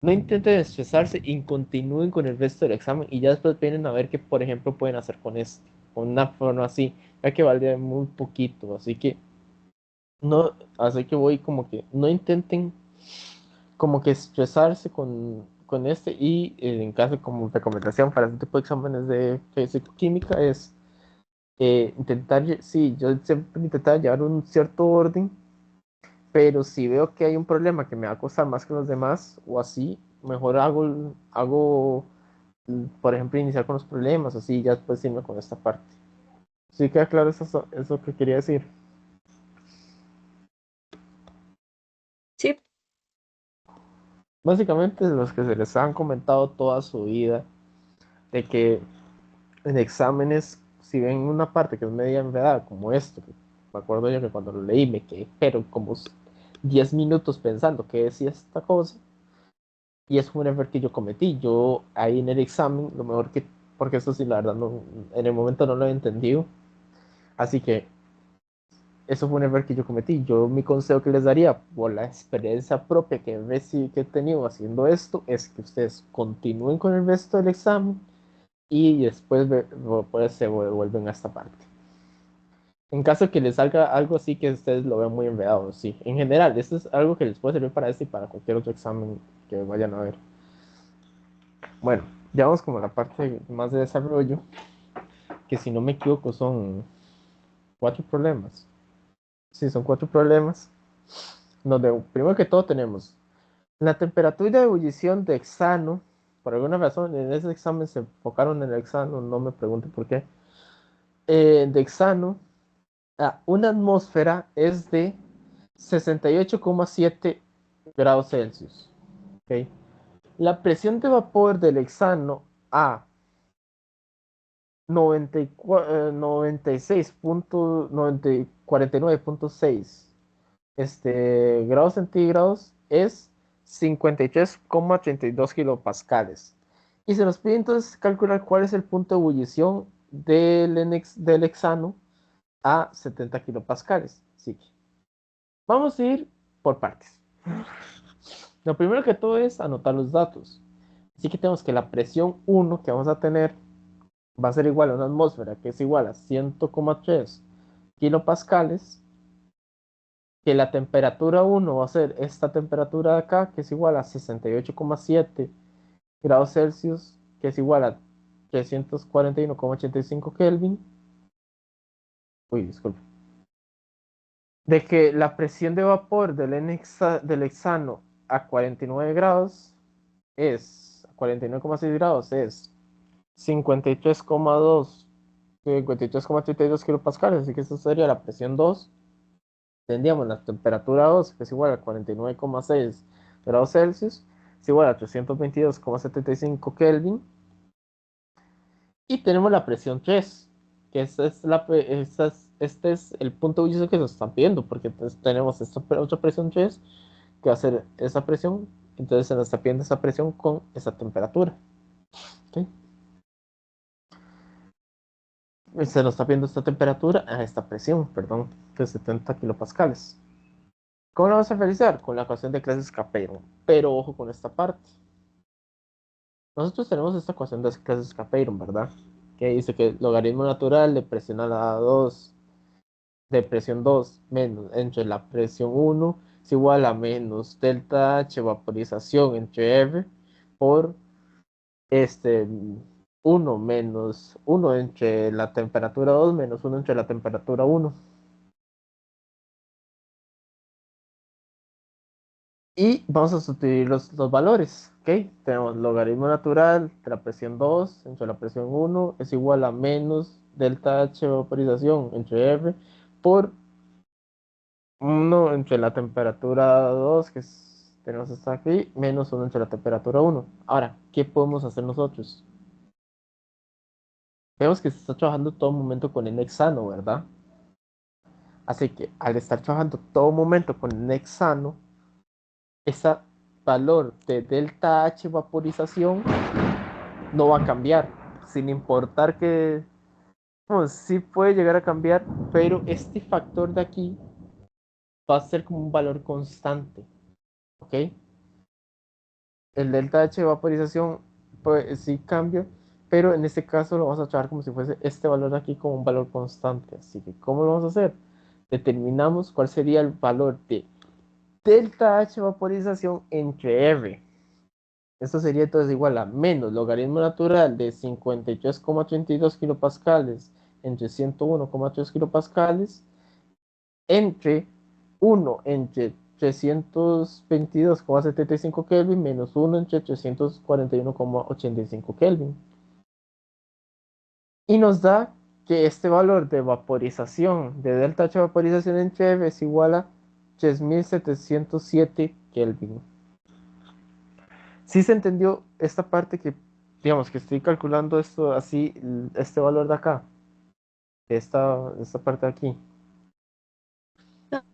no intenten estresarse y continúen con el resto del examen y ya después vienen a ver qué, por ejemplo, pueden hacer con este, con una forma así, ya que vale muy poquito, no, así que voy como que no intenten como que estresarse con este y en caso como recomendación para este tipo de exámenes de físico-química es intentar, sí, yo siempre intentaba llevar un cierto orden, pero si veo que hay un problema que me va a costar más que los demás o así, mejor por ejemplo, iniciar con los problemas, así ya después irme con esta parte. Sí, queda claro eso que quería decir. Sí, Básicamente los que se les han comentado toda su vida, de que en exámenes, si ven una parte que es media enredada, como esto, que me acuerdo yo que cuando lo leí me quedé, pero como 10 minutos pensando que decía esta cosa, y es un error que yo cometí. Yo ahí en el examen, lo mejor que, porque eso sí, la verdad, no, en el momento no lo he entendido, así que eso fue un error que yo cometí. Yo mi consejo que les daría, por la experiencia propia que he tenido haciendo esto, es que ustedes continúen con el resto del examen y después pues, se vuelven a esta parte. En caso que les salga algo así que ustedes lo vean muy enredado, sí. En general, esto es algo que les puede servir para este y para cualquier otro examen que vayan a ver. Bueno, ya vamos como a la parte más de desarrollo, que si no me equivoco son 4 problemas. Sí, son 4 problemas. Donde primero que todo tenemos la temperatura de ebullición de hexano. Por alguna razón en ese examen se enfocaron en el hexano, no me pregunte por qué. De hexano a una atmósfera es de 68,7 grados Celsius. ¿Okay? La presión de vapor del hexano a 49.6 grados centígrados es 53,32 kilopascales. Y se nos pide entonces calcular cuál es el punto de ebullición del hexano a 70 kilopascales. Así que vamos a ir por partes. Lo primero que todo es anotar los datos. Así que tenemos que la presión 1 que vamos a tener va a ser igual a una atmósfera que es igual a 100,3 kilopascales, que la temperatura 1 va a ser esta temperatura de acá, que es igual a 68,7 grados Celsius, que es igual a 341,85 Kelvin. Uy, disculpe. De que la presión de vapor del hexano a 49 grados es, 49,6 grados es 53,32 kilopascales, así que eso sería la presión 2. Tendríamos la temperatura 2, que es igual a 49,6 grados Celsius, es igual a 322,75 Kelvin. Y tenemos la presión 3, que este es el punto de ebullición que nos están pidiendo, porque entonces tenemos esta otra presión 3, que va a ser esa presión, entonces se nos está pidiendo esa presión con esa temperatura. ¿Okay? Se nos está pidiendo esta temperatura a esta presión, perdón, de 70 kilopascales. ¿Cómo lo vamos a realizar? Con la ecuación de Clausius-Capeyron. Pero ojo con esta parte. Nosotros tenemos esta ecuación de Clausius-Capeyron, ¿verdad? que dice que el logaritmo natural de presión a la 2 de presión 2 menos entre la presión 1 es igual a menos delta H vaporización entre R por este 1 menos 1 entre la temperatura 2 menos 1 entre la temperatura 1. Y vamos a sustituir los valores, ¿ok? Tenemos logaritmo natural de la presión 2 entre la presión 1 es igual a menos delta H vaporización entre R por 1 entre la temperatura 2 que tenemos hasta aquí, menos 1 entre la temperatura 1. Ahora, ¿qué podemos hacer nosotros? Vemos que se está trabajando todo momento con el hexano, ¿verdad? Así que al estar trabajando todo momento con el hexano, ese valor de delta H vaporización no va a cambiar, sin importar que, bueno, sí puede llegar a cambiar, pero este factor de aquí va a ser como un valor constante, ¿ok? El delta H de vaporización, pues sí cambia, pero en este caso lo vamos a trabajar como si fuese este valor de aquí como un valor constante. Así que, ¿cómo lo vamos a hacer? Determinamos cuál sería el valor de delta H de vaporización entre R. Esto sería entonces igual a menos logaritmo natural de 53,32 kilopascales entre 101,3 kilopascales entre 1 entre 322,75 Kelvin menos 1 entre 341,85 Kelvin. Y nos da que este valor de vaporización, de delta H vaporización entre F es igual a 3707 Kelvin. Sí se entendió esta parte que, digamos, que estoy calculando esto así, este valor de acá, esta parte de aquí. No,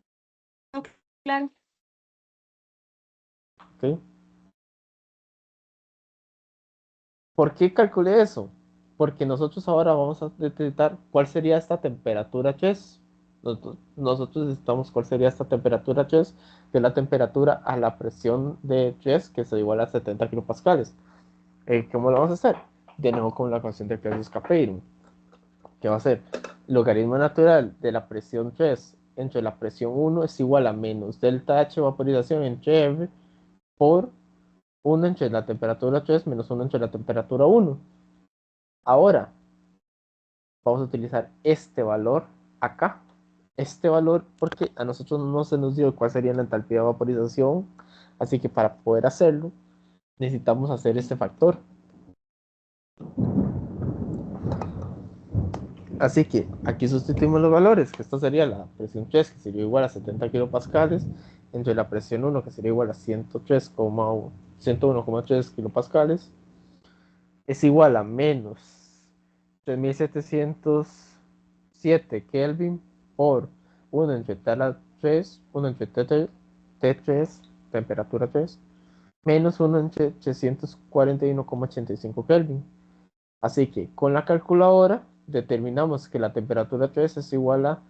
no, claro. ¿Ok? ¿Por qué calculé eso? Porque nosotros ahora vamos a detectar cuál sería esta temperatura Chess. Nosotros necesitamos cuál sería esta temperatura Chess, que es la temperatura a la presión de Chess, que es igual a 70 kilopascales. ¿Cómo lo vamos a hacer? De nuevo con la ecuación de Clausius-Capeiron, que va a ser logaritmo natural de la presión 3 entre la presión 1 es igual a menos delta H vaporización entre R por 1 entre la temperatura 3 menos 1 entre la temperatura 1. Ahora, vamos a utilizar este valor acá. Este valor porque a nosotros no se nos dio cuál sería la entalpía de vaporización. Así que para poder hacerlo, necesitamos hacer este factor. Así que aquí sustituimos los valores, que esto sería la presión 3, que sería igual a 70 kilopascales, entre la presión 1, que sería igual a 101,3 kilopascales, es igual a menos 3707 Kelvin por 1 entre T 3, 1 entre T3, temperatura 3, menos 1 entre 341,85 Kelvin. Así que con la calculadora determinamos que la temperatura 3 es igual a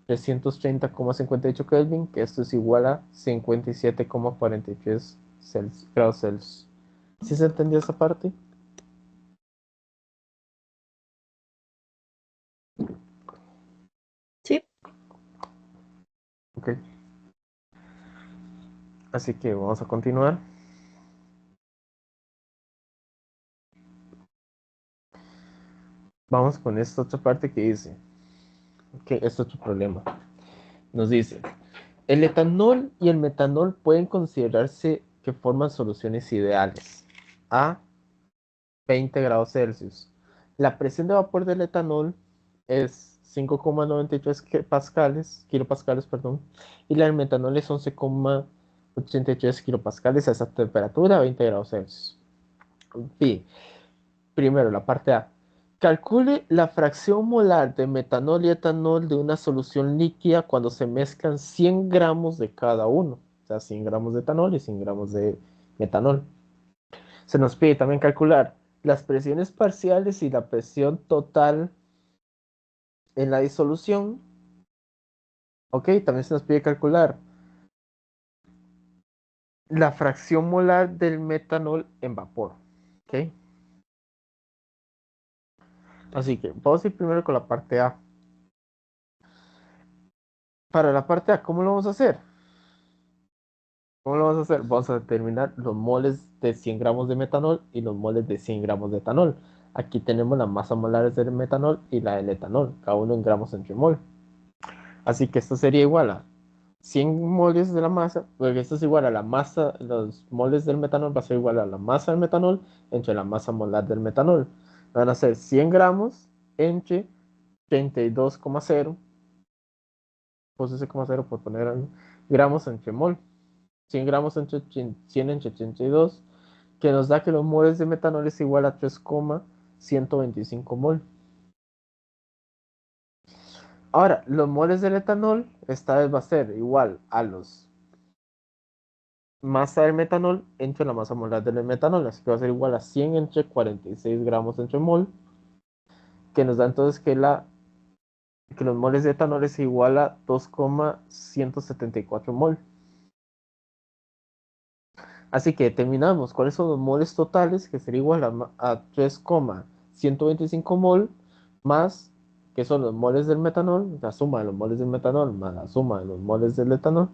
330,58 Kelvin, que esto es igual a 57,43 grados Celsius. ¿Sí se entendió esa parte? Sí, Ok. Así que vamos a continuar. Vamos con esta otra parte que dice, que es otro problema. Nos dice, el etanol y el metanol pueden considerarse que forman soluciones ideales a 20 grados Celsius. La presión de vapor del etanol es 5,93 kilopascales, perdón, y la del metanol es 11,83 kilopascales a esa temperatura, 20 grados Celsius. Bien, primero la parte A. Calcule la fracción molar de metanol y etanol de una solución líquida cuando se mezclan 100 gramos de cada uno. O sea, 100 gramos de etanol y 100 gramos de metanol. Se nos pide también calcular las presiones parciales y la presión total en la disolución. Ok, también se nos pide calcular la fracción molar del metanol en vapor. Ok, Así que vamos a ir primero con la parte A. Para la parte A, ¿cómo lo vamos a hacer? ¿Cómo lo vamos a hacer? Vamos a determinar los moles de 100 gramos de metanol y los moles de 100 gramos de etanol. Aquí tenemos las masas molares del metanol y la del etanol, cada uno en gramos entre mol. Así que esto sería igual a 100 moles de la masa, porque esto es igual a la masa, los moles del metanol va a ser igual a la masa del metanol entre la masa molar del metanol. Van a ser 100 gramos entre 32,0, pues ese coma cero por poner algo, gramos entre mol. 100 gramos entre 100 entre 82, que nos da que los moles de metanol es igual a 3,125 mol. Ahora, los moles del etanol, esta vez va a ser igual a los masa del metanol entre la masa molar del metanol, así que va a ser igual a 100 entre 46 gramos entre mol, que nos da entonces que los moles de etanol es igual a 2,174 mol. Así que determinamos cuáles son los moles totales, que sería igual a 3,125 mol, más, que son los moles del metanol, la suma de los moles del metanol más la suma de los moles del etanol.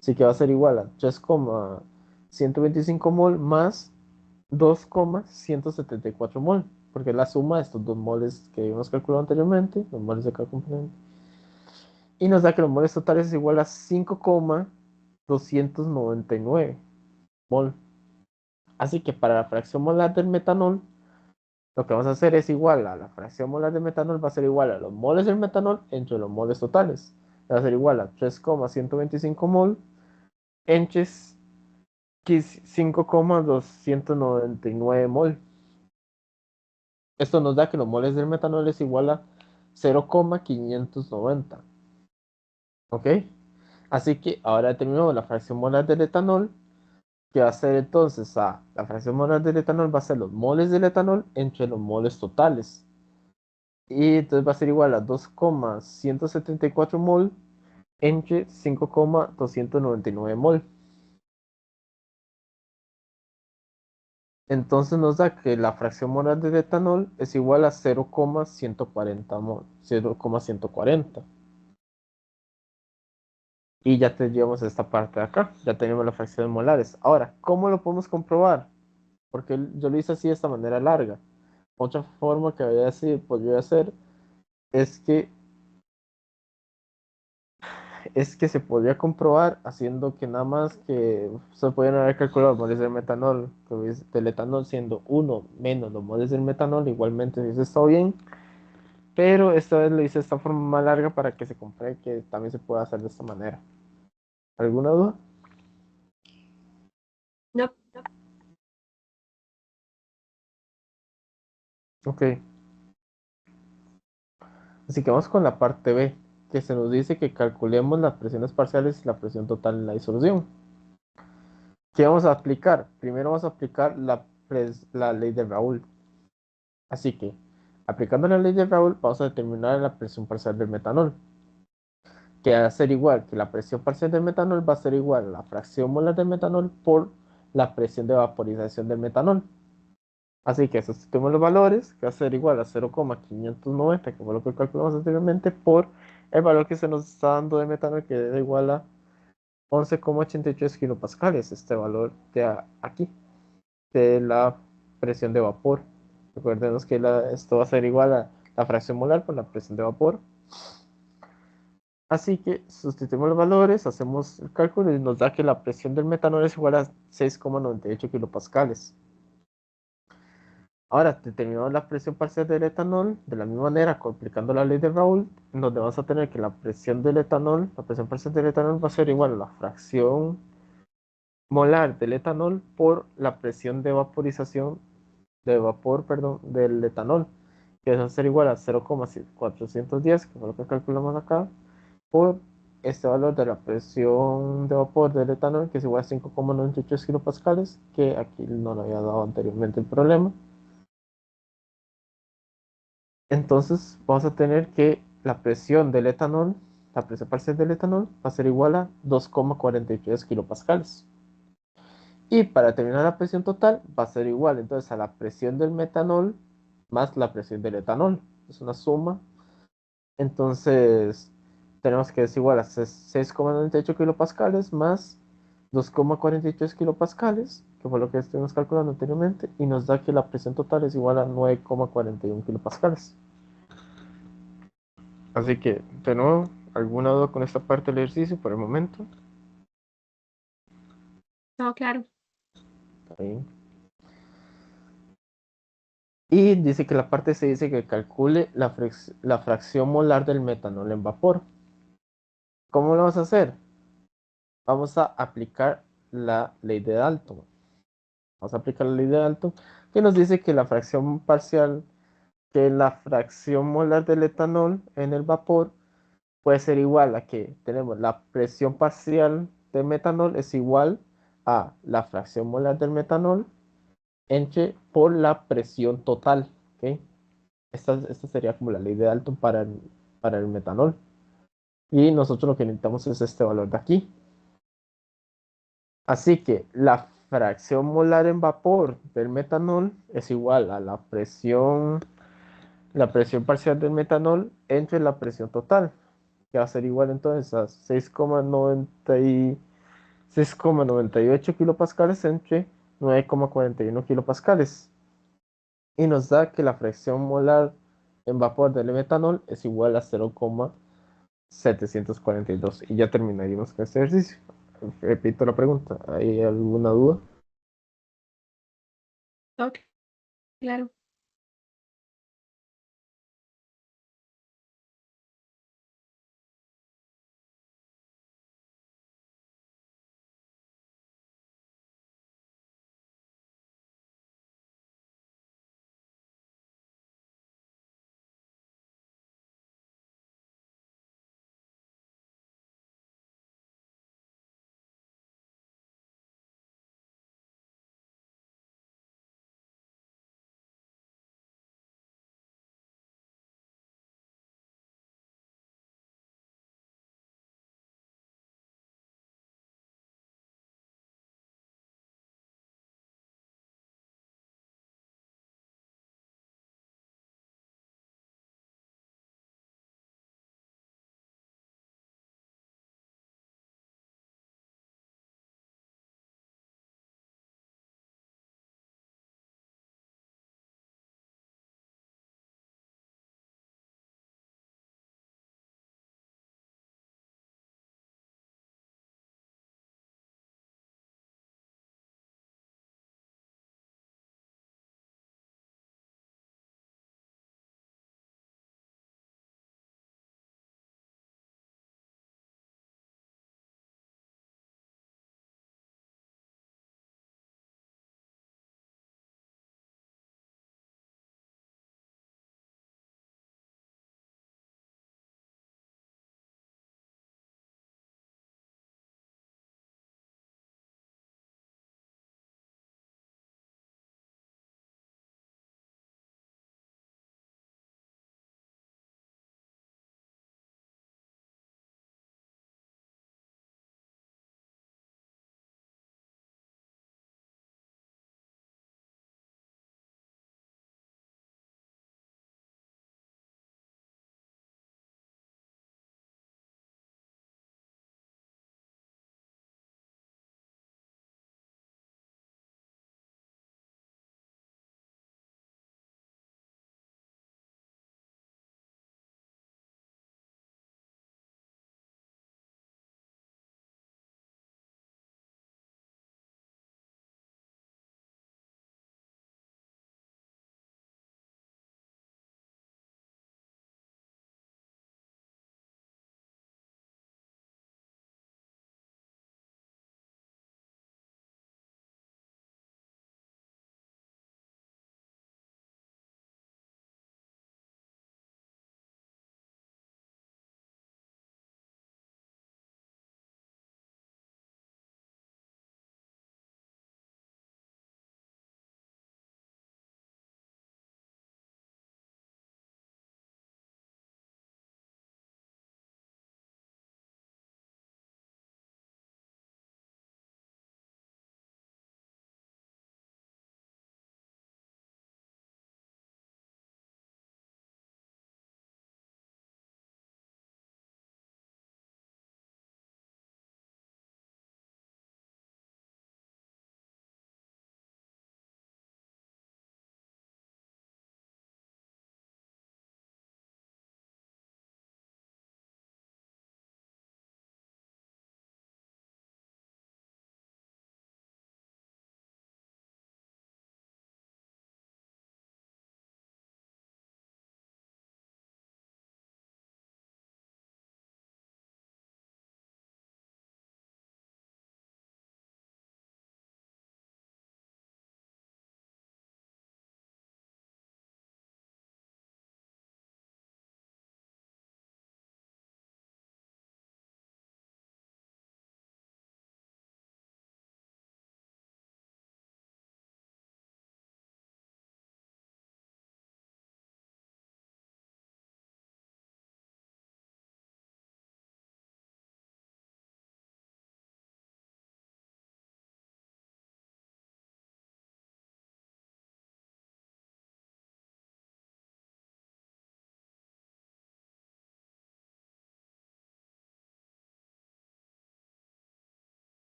Así que va a ser igual a 3,125 mol más 2,174 mol, porque es la suma de estos dos moles que hemos calculado anteriormente, los moles de cada componente. Y nos da que los moles totales es igual a 5,299 mol. Así que para la fracción molar del metanol, lo que vamos a hacer es igual a la fracción molar del metanol, va a ser igual a los moles del metanol entre los moles totales. Va a ser igual a 3,125 mol entre 5,299 mol. Esto nos da que los moles del metanol es igual a 0,590. ¿Ok? Así que ahora determinamos la fracción molar del etanol, que va a ser entonces la fracción molar del etanol va a ser los moles del etanol entre los moles totales. Y entonces va a ser igual a 2,174 mol entre 5,299 mol. Entonces nos da que la fracción molar del etanol es igual a 0,140 mol, 0,140. Y ya tendríamos esta parte de acá, ya tenemos las fracciones molares. Ahora, ¿cómo lo podemos comprobar? Porque yo lo hice así de esta manera larga. Otra forma que podría hacer es que se podría comprobar haciendo que nada más que se pueden haber calculado los moles del metanol, del etanol siendo uno menos los moles del metanol, igualmente hubiese estado bien, pero esta vez lo hice de esta forma más larga para que se compruebe que también se puede hacer de esta manera. ¿Alguna duda? No, Ok, así que vamos con la parte B, que se nos dice que calculemos las presiones parciales y la presión total en la disolución. ¿Qué vamos a aplicar? Primero vamos a aplicar la ley de Raoult. Así que, aplicando la ley de Raoult, vamos a determinar la presión parcial del metanol, que va a ser igual que la presión parcial del metanol va a ser igual a la fracción molar del metanol por la presión de vaporización del metanol. Así que sustituimos los valores, que va a ser igual a 0,590, que fue lo que calculamos anteriormente, por el valor que se nos está dando de metanol, que es igual a 11,83 kilopascales, este valor de aquí, de la presión de vapor. Recuerden que esto va a ser igual a la fracción molar por la presión de vapor. Así que sustituimos los valores, hacemos el cálculo y nos da que la presión del metanol es igual a 6,98 kilopascales. Ahora determinamos la presión parcial del etanol de la misma manera, aplicando la ley de Raoult, donde vamos a tener que la presión del etanol, la presión parcial del etanol va a ser igual a la fracción molar del etanol por la presión de vaporización de vapor, perdón, del etanol, que va a ser igual a 0,410, que fue lo que calculamos acá, por este valor de la presión de vapor del etanol, que es igual a 5,93 kilopascales, que aquí no lo había dado anteriormente el problema. Entonces vamos a tener que la presión del etanol, la presión parcial del etanol, va a ser igual a 2,43 kilopascales. Y para determinar la presión total va a ser igual entonces a la presión del metanol más la presión del etanol. es una suma. Entonces, tenemos que es igual a 6,98 kilopascales más 2,43 kilopascales, que fue lo que estuvimos calculando anteriormente, y nos da que la presión total es igual a 9,41 kilopascales. Así que, de nuevo, ¿alguna duda con esta parte del ejercicio por el momento? No, claro. Ahí. Y dice que la parte se dice que calcule la fracción molar del metanol en vapor. ¿Cómo lo vamos a hacer? Vamos a aplicar la ley de Dalton. Vamos a aplicar la ley de Dalton, que nos dice que la fracción parcial, que la fracción molar del etanol en el vapor puede ser igual a que tenemos la presión parcial del metanol es igual a la fracción molar del metanol entre por la presión total. ¿Ok? Esta sería como la ley de Dalton para el metanol. Y nosotros lo que necesitamos es este valor de aquí. Así que la fracción molar en vapor del metanol es igual a la presión parcial del metanol entre la presión total, que va a ser igual entonces a 6,98 kilopascales entre 9,41 kilopascales. Y nos da que la fracción molar en vapor del metanol es igual a 0,742. Y ya terminaríamos con este ejercicio. Repito la pregunta, ¿hay alguna duda? Ok, claro.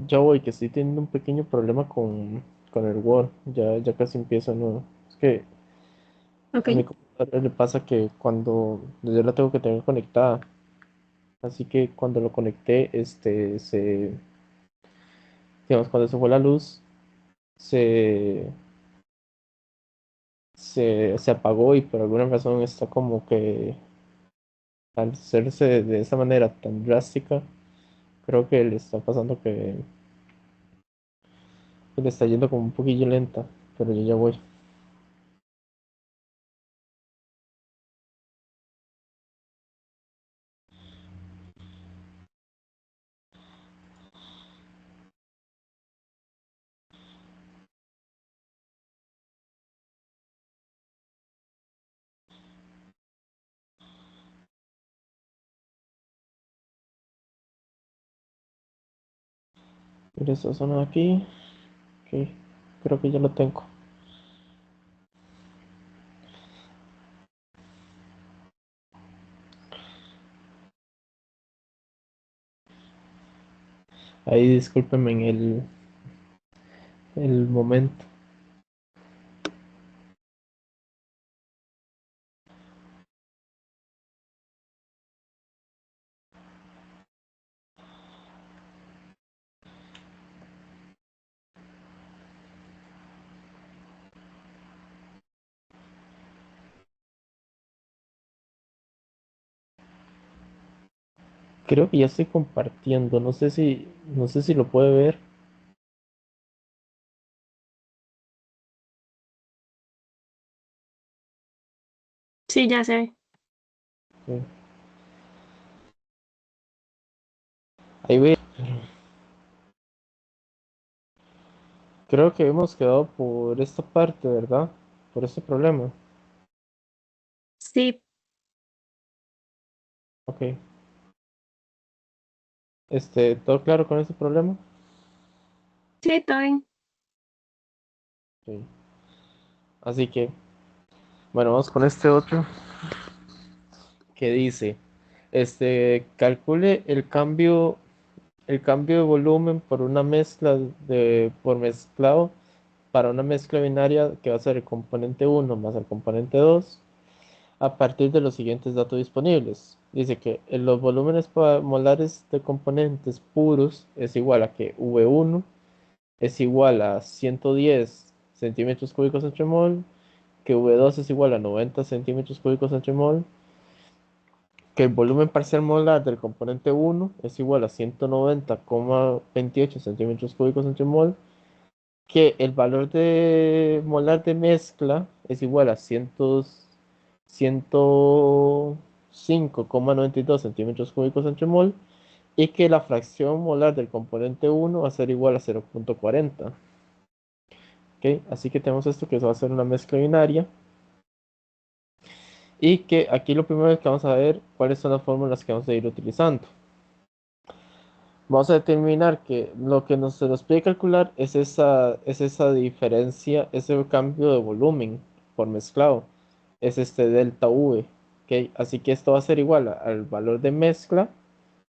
Ya voy, que estoy teniendo un pequeño problema con el Word. Ya casi empiezo de nuevo. Es que Ok, a mi computadora le pasa que cuando yo la tengo que tener conectada, así que cuando lo conecté, digamos, cuando se fue la luz, se, se apagó y por alguna razón está como que al hacerse de esa manera tan drástica, creo que le está pasando que le está yendo como un poquillo lenta, pero yo ya voy. Mira esta zona de aquí, ok, creo que ya lo tengo. Ahí discúlpenme en el momento. Creo que ya estoy compartiendo, no sé si lo puede ver. sí, ya se ve. Ok. Ahí ve, creo que hemos quedado por esta parte, ¿verdad? Por este problema. Sí, Ok. ¿Todo claro con este problema? sí, todo bien. Ok. Así que, bueno, vamos con este otro que dice, calcule el cambio de volumen por una mezcla por mezclado para una mezcla binaria que va a ser el componente uno más el componente 2 a partir de los siguientes datos disponibles. Dice que en los volúmenes molares de componentes puros es igual a que V1 es igual a 110 centímetros cúbicos entre mol, que V2 es igual a 90 centímetros cúbicos entre mol, que el volumen parcial molar del componente uno es igual a 190,28 centímetros cúbicos entre mol, que el valor de molar de mezcla es igual a 105,92 centímetros cúbicos entre mol y que la fracción molar del componente uno va a ser igual a 0,40. ¿Ok? Así que tenemos esto que va a ser una mezcla binaria y que aquí lo primero es que vamos a ver cuáles son las fórmulas que vamos a ir utilizando. Vamos a determinar que lo que se nos pide calcular es esa diferencia, ese cambio de volumen por mezclado, es este delta V. ¿Ok? Así que esto va a ser igual al valor de mezcla,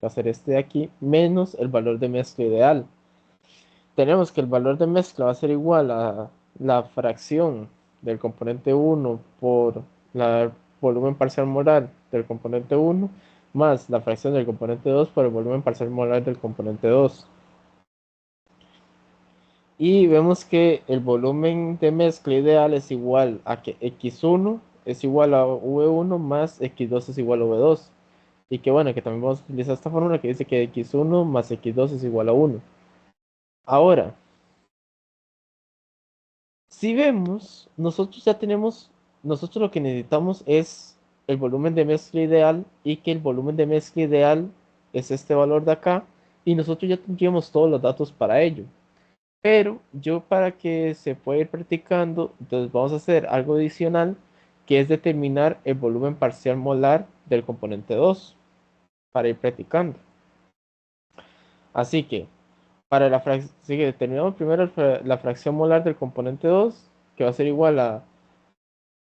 va a ser este de aquí, menos el valor de mezcla ideal. Tenemos que el valor de mezcla va a ser igual a la fracción del componente uno por el volumen parcial molar del componente uno más la fracción del componente 2 por el volumen parcial molar del componente 2. Y vemos que el volumen de mezcla ideal es igual a que x1 es igual a v1 más x2 es igual a v2. Y que bueno, que también vamos a utilizar esta fórmula que dice que x1 más x2 es igual a 1. Ahora, si vemos, nosotros lo que necesitamos es el volumen de mezcla ideal y que el volumen de mezcla ideal es este valor de acá y nosotros ya tendríamos todos los datos para ello. Pero yo para que se pueda ir practicando, entonces vamos a hacer algo adicional que es determinar el volumen parcial molar del componente 2 para ir practicando. Así que para la fracción, determinamos primero la fracción molar del componente 2 que va a ser igual a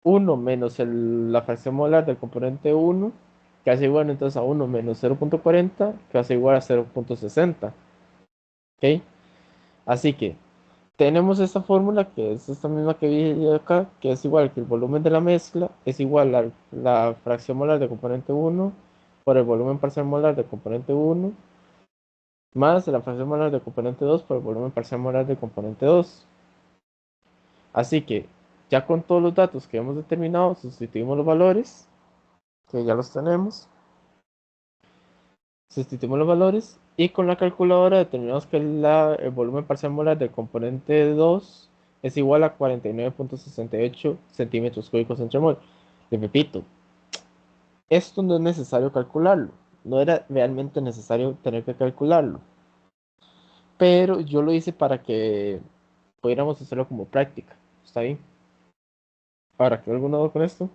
uno menos la fracción molar del componente uno que hace igual entonces a uno menos 0,40, que hace igual a 0,60. ¿ok? Así que tenemos esta fórmula que es esta misma que vi acá, que es igual que el volumen de la mezcla es igual a la fracción molar de componente uno por el volumen parcial molar de componente uno más la fracción molar de componente 2 por el volumen parcial molar de componente 2. Así que ya con todos los datos que hemos determinado, sustituimos los valores, que ya los tenemos, sustituimos los valores y con la calculadora determinamos que el volumen parcial molar del componente 2 es igual a 49.68 centímetros cúbicos entre mol. Le repito, esto no es necesario calcularlo, no era realmente necesario tener que calcularlo, pero yo lo hice para que pudiéramos hacerlo como práctica. ¿Está bien? Ahora, ¿quedó alguna duda con esto?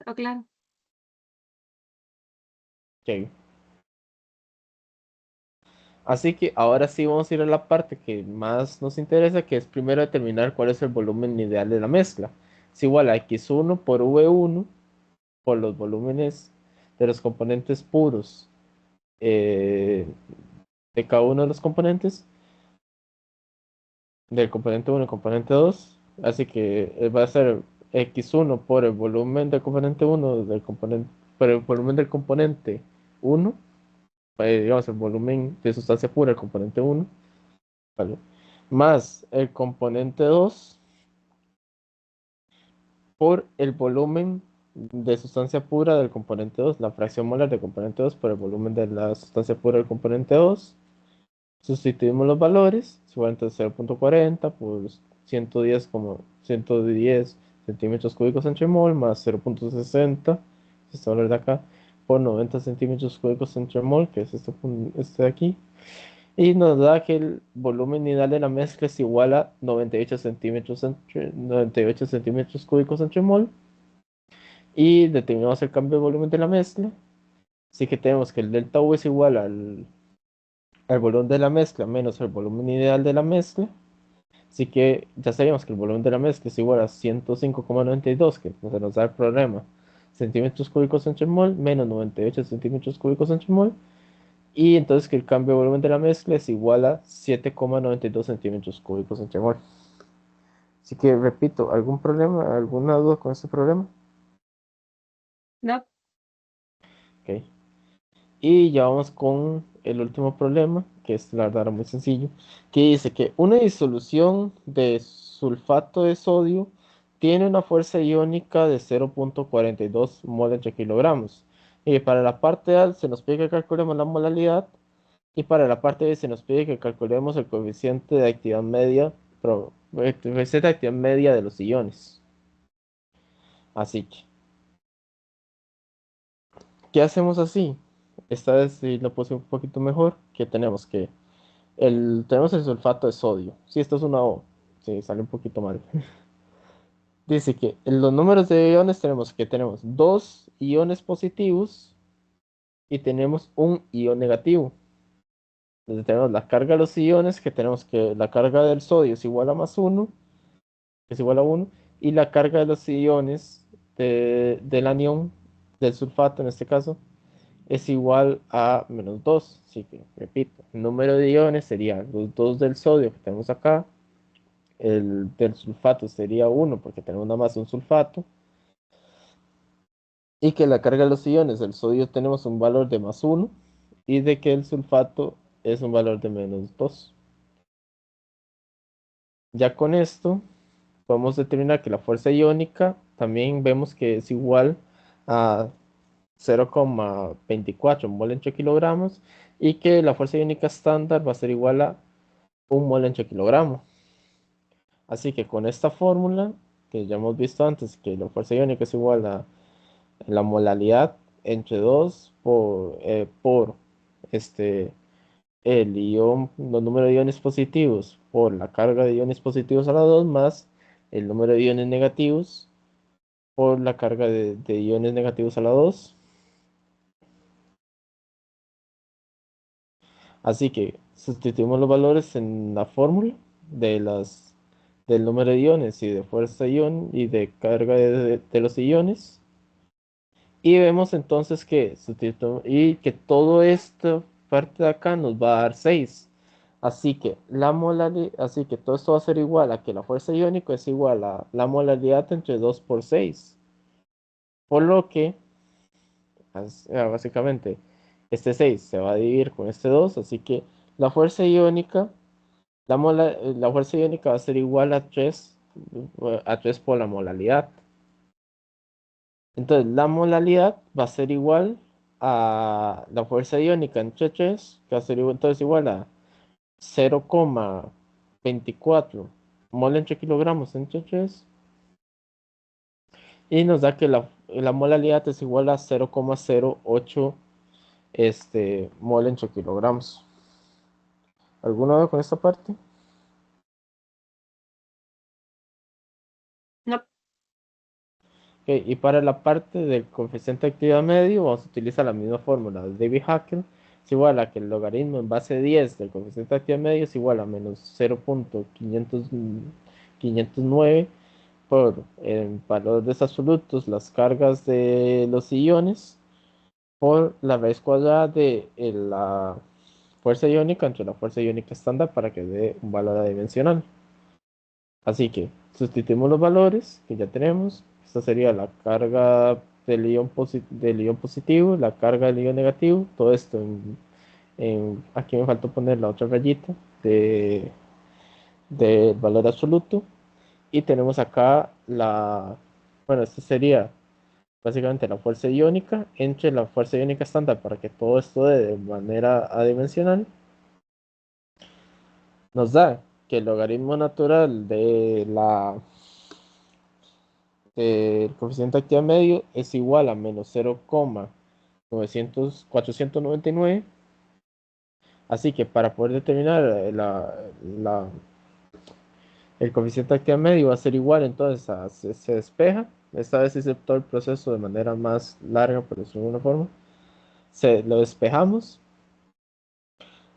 Oh, claro. Ok. Así que ahora sí vamos a ir a la parte que más nos interesa, que es primero determinar cuál es el volumen ideal de la mezcla. Es igual a x1 por v1 por los volúmenes de los componentes puros de cada uno de los componentes, del componente uno y componente 2. Así que va a ser x1 por el volumen del componente uno por el volumen del componente uno, digamos el volumen de sustancia pura, el componente uno, ¿vale? Más el componente 2 por el volumen de sustancia pura del componente 2, la fracción molar del componente 2 por el volumen de la sustancia pura del componente 2. Sustituimos los valores, igual entonces 0.40 por 110 como 110 centímetros cúbicos entre mol más 0.60, este valor de acá, por 90 centímetros cúbicos entre mol, que es este de aquí. Y nos da que el volumen ideal de la mezcla es igual a 98 centímetros cúbicos entre mol. Y determinamos el cambio de volumen de la mezcla. Así que tenemos que el delta U es igual al volumen de la mezcla menos el volumen ideal de la mezcla. Así que ya sabemos que el volumen de la mezcla es igual a 105,92, que no se nos da el problema. Centímetros cúbicos entre mol menos 98 centímetros cúbicos entre mol. Y entonces que el cambio de volumen de la mezcla es igual a 7,92 centímetros cúbicos entre mol. Así que repito, ¿algún problema? ¿Alguna duda con este problema? No, Ok. Y ya vamos con el último problema, que es la verdad muy sencillo, que dice que una disolución de sulfato de sodio tiene una fuerza iónica de 0.42 mol entre kilogramos. Y para la parte A se nos pide que calculemos la molaridad y para la parte B se nos pide que calculemos el coeficiente de actividad media, coeficiente de actividad media de los iones. Así que, ¿qué hacemos así? Esta vez sí lo puse un poquito mejor, que tenemos el sulfato de sodio. Sí, esto es una O. Sí, sale un poquito mal. Dice que en los números de iones tenemos dos iones positivos y tenemos un ion negativo. Entonces tenemos la carga de los iones, que tenemos que la carga del sodio es igual a más uno, es igual a uno, y la carga de los iones del anión, del sulfato en este caso, es igual a menos 2. Así que, repito, el número de iones sería los dos del sodio que tenemos acá. El del sulfato sería uno porque tenemos nada más un sulfato. Y que la carga de los iones del sodio tenemos un valor de más uno. Y de que el sulfato es un valor de menos 2. Ya con esto podemos determinar que la fuerza iónica también vemos que es igual a 0,24 mol entre kilogramos. Y que la fuerza iónica estándar va a ser igual a 1 mol entre kilogramo. Así que con esta fórmula, que ya hemos visto antes, que la fuerza iónica es igual a la molaridad entre 2 por este, los números de iones positivos por la carga de iones positivos a la 2 más el número de iones negativos por la carga de iones negativos a la 2. Así que sustituimos los valores en la fórmula de del número de iones y de fuerza ion y de carga de los iones. Y vemos entonces que todo esto parte de acá nos va a dar 6. Así que todo esto va a ser igual a que la fuerza iónica es igual a la molaridad entre 2 por 6. Por lo que, básicamente, este 6 se va a dividir con este 2. Así que la fuerza iónica, la fuerza iónica va a ser igual a 3 por la molaridad. Entonces, la molaridad va a ser igual a la fuerza iónica entre 3, que va a ser entonces igual a 0,24 mol entre kilogramos entre 3. Y nos da que la molaridad es igual a 0,08 mol entre kilogramos. ¿Alguna duda con esta parte? No. Ok, y para la parte del coeficiente de actividad medio, vamos a utilizar la misma fórmula de David-Hackel. Es igual a que el logaritmo en base 10 del coeficiente de actividad medio es igual a menos 0,509 por valores absolutos, las cargas de los iones, por la raíz cuadrada de la fuerza iónica entre la fuerza iónica estándar para que dé un valor adimensional. Así que sustituimos los valores que ya tenemos. Esta sería la carga del ion positivo, la carga del ion negativo, todo esto aquí me faltó poner la otra rayita de, del valor absoluto. Y tenemos acá bueno, esta sería básicamente la fuerza iónica entre la fuerza iónica estándar para que todo esto dé de manera adimensional. Nos da que el logaritmo natural del coeficiente de actividad medio es igual a menos 0,499. Así que para poder determinar el coeficiente de actividad medio va a ser igual, entonces se despeja. Esta vez hice todo el proceso de manera más larga, por decirlo de alguna forma. Lo despejamos.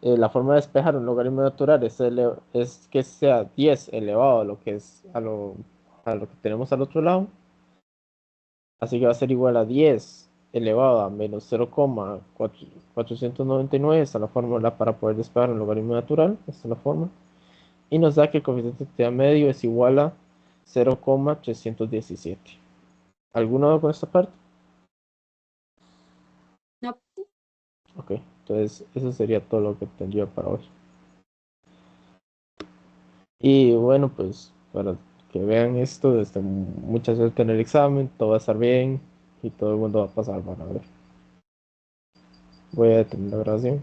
La forma de despejar un logaritmo natural es que sea 10 elevado a lo que es a lo que tenemos al otro lado. Así que va a ser igual a 10 elevado a menos 0,499. Esta es la fórmula para poder despejar un logaritmo natural. Esta es la forma. Y nos da que el coeficiente de actividad medio es igual a 0,317. ¿Alguna duda con esta parte? No. Ok, entonces eso sería todo lo que tendría para hoy. Y bueno, pues para que vean esto, mucha suerte en el examen, todo va a estar bien y todo el mundo va a pasar, van a ver. Voy a detener la grabación.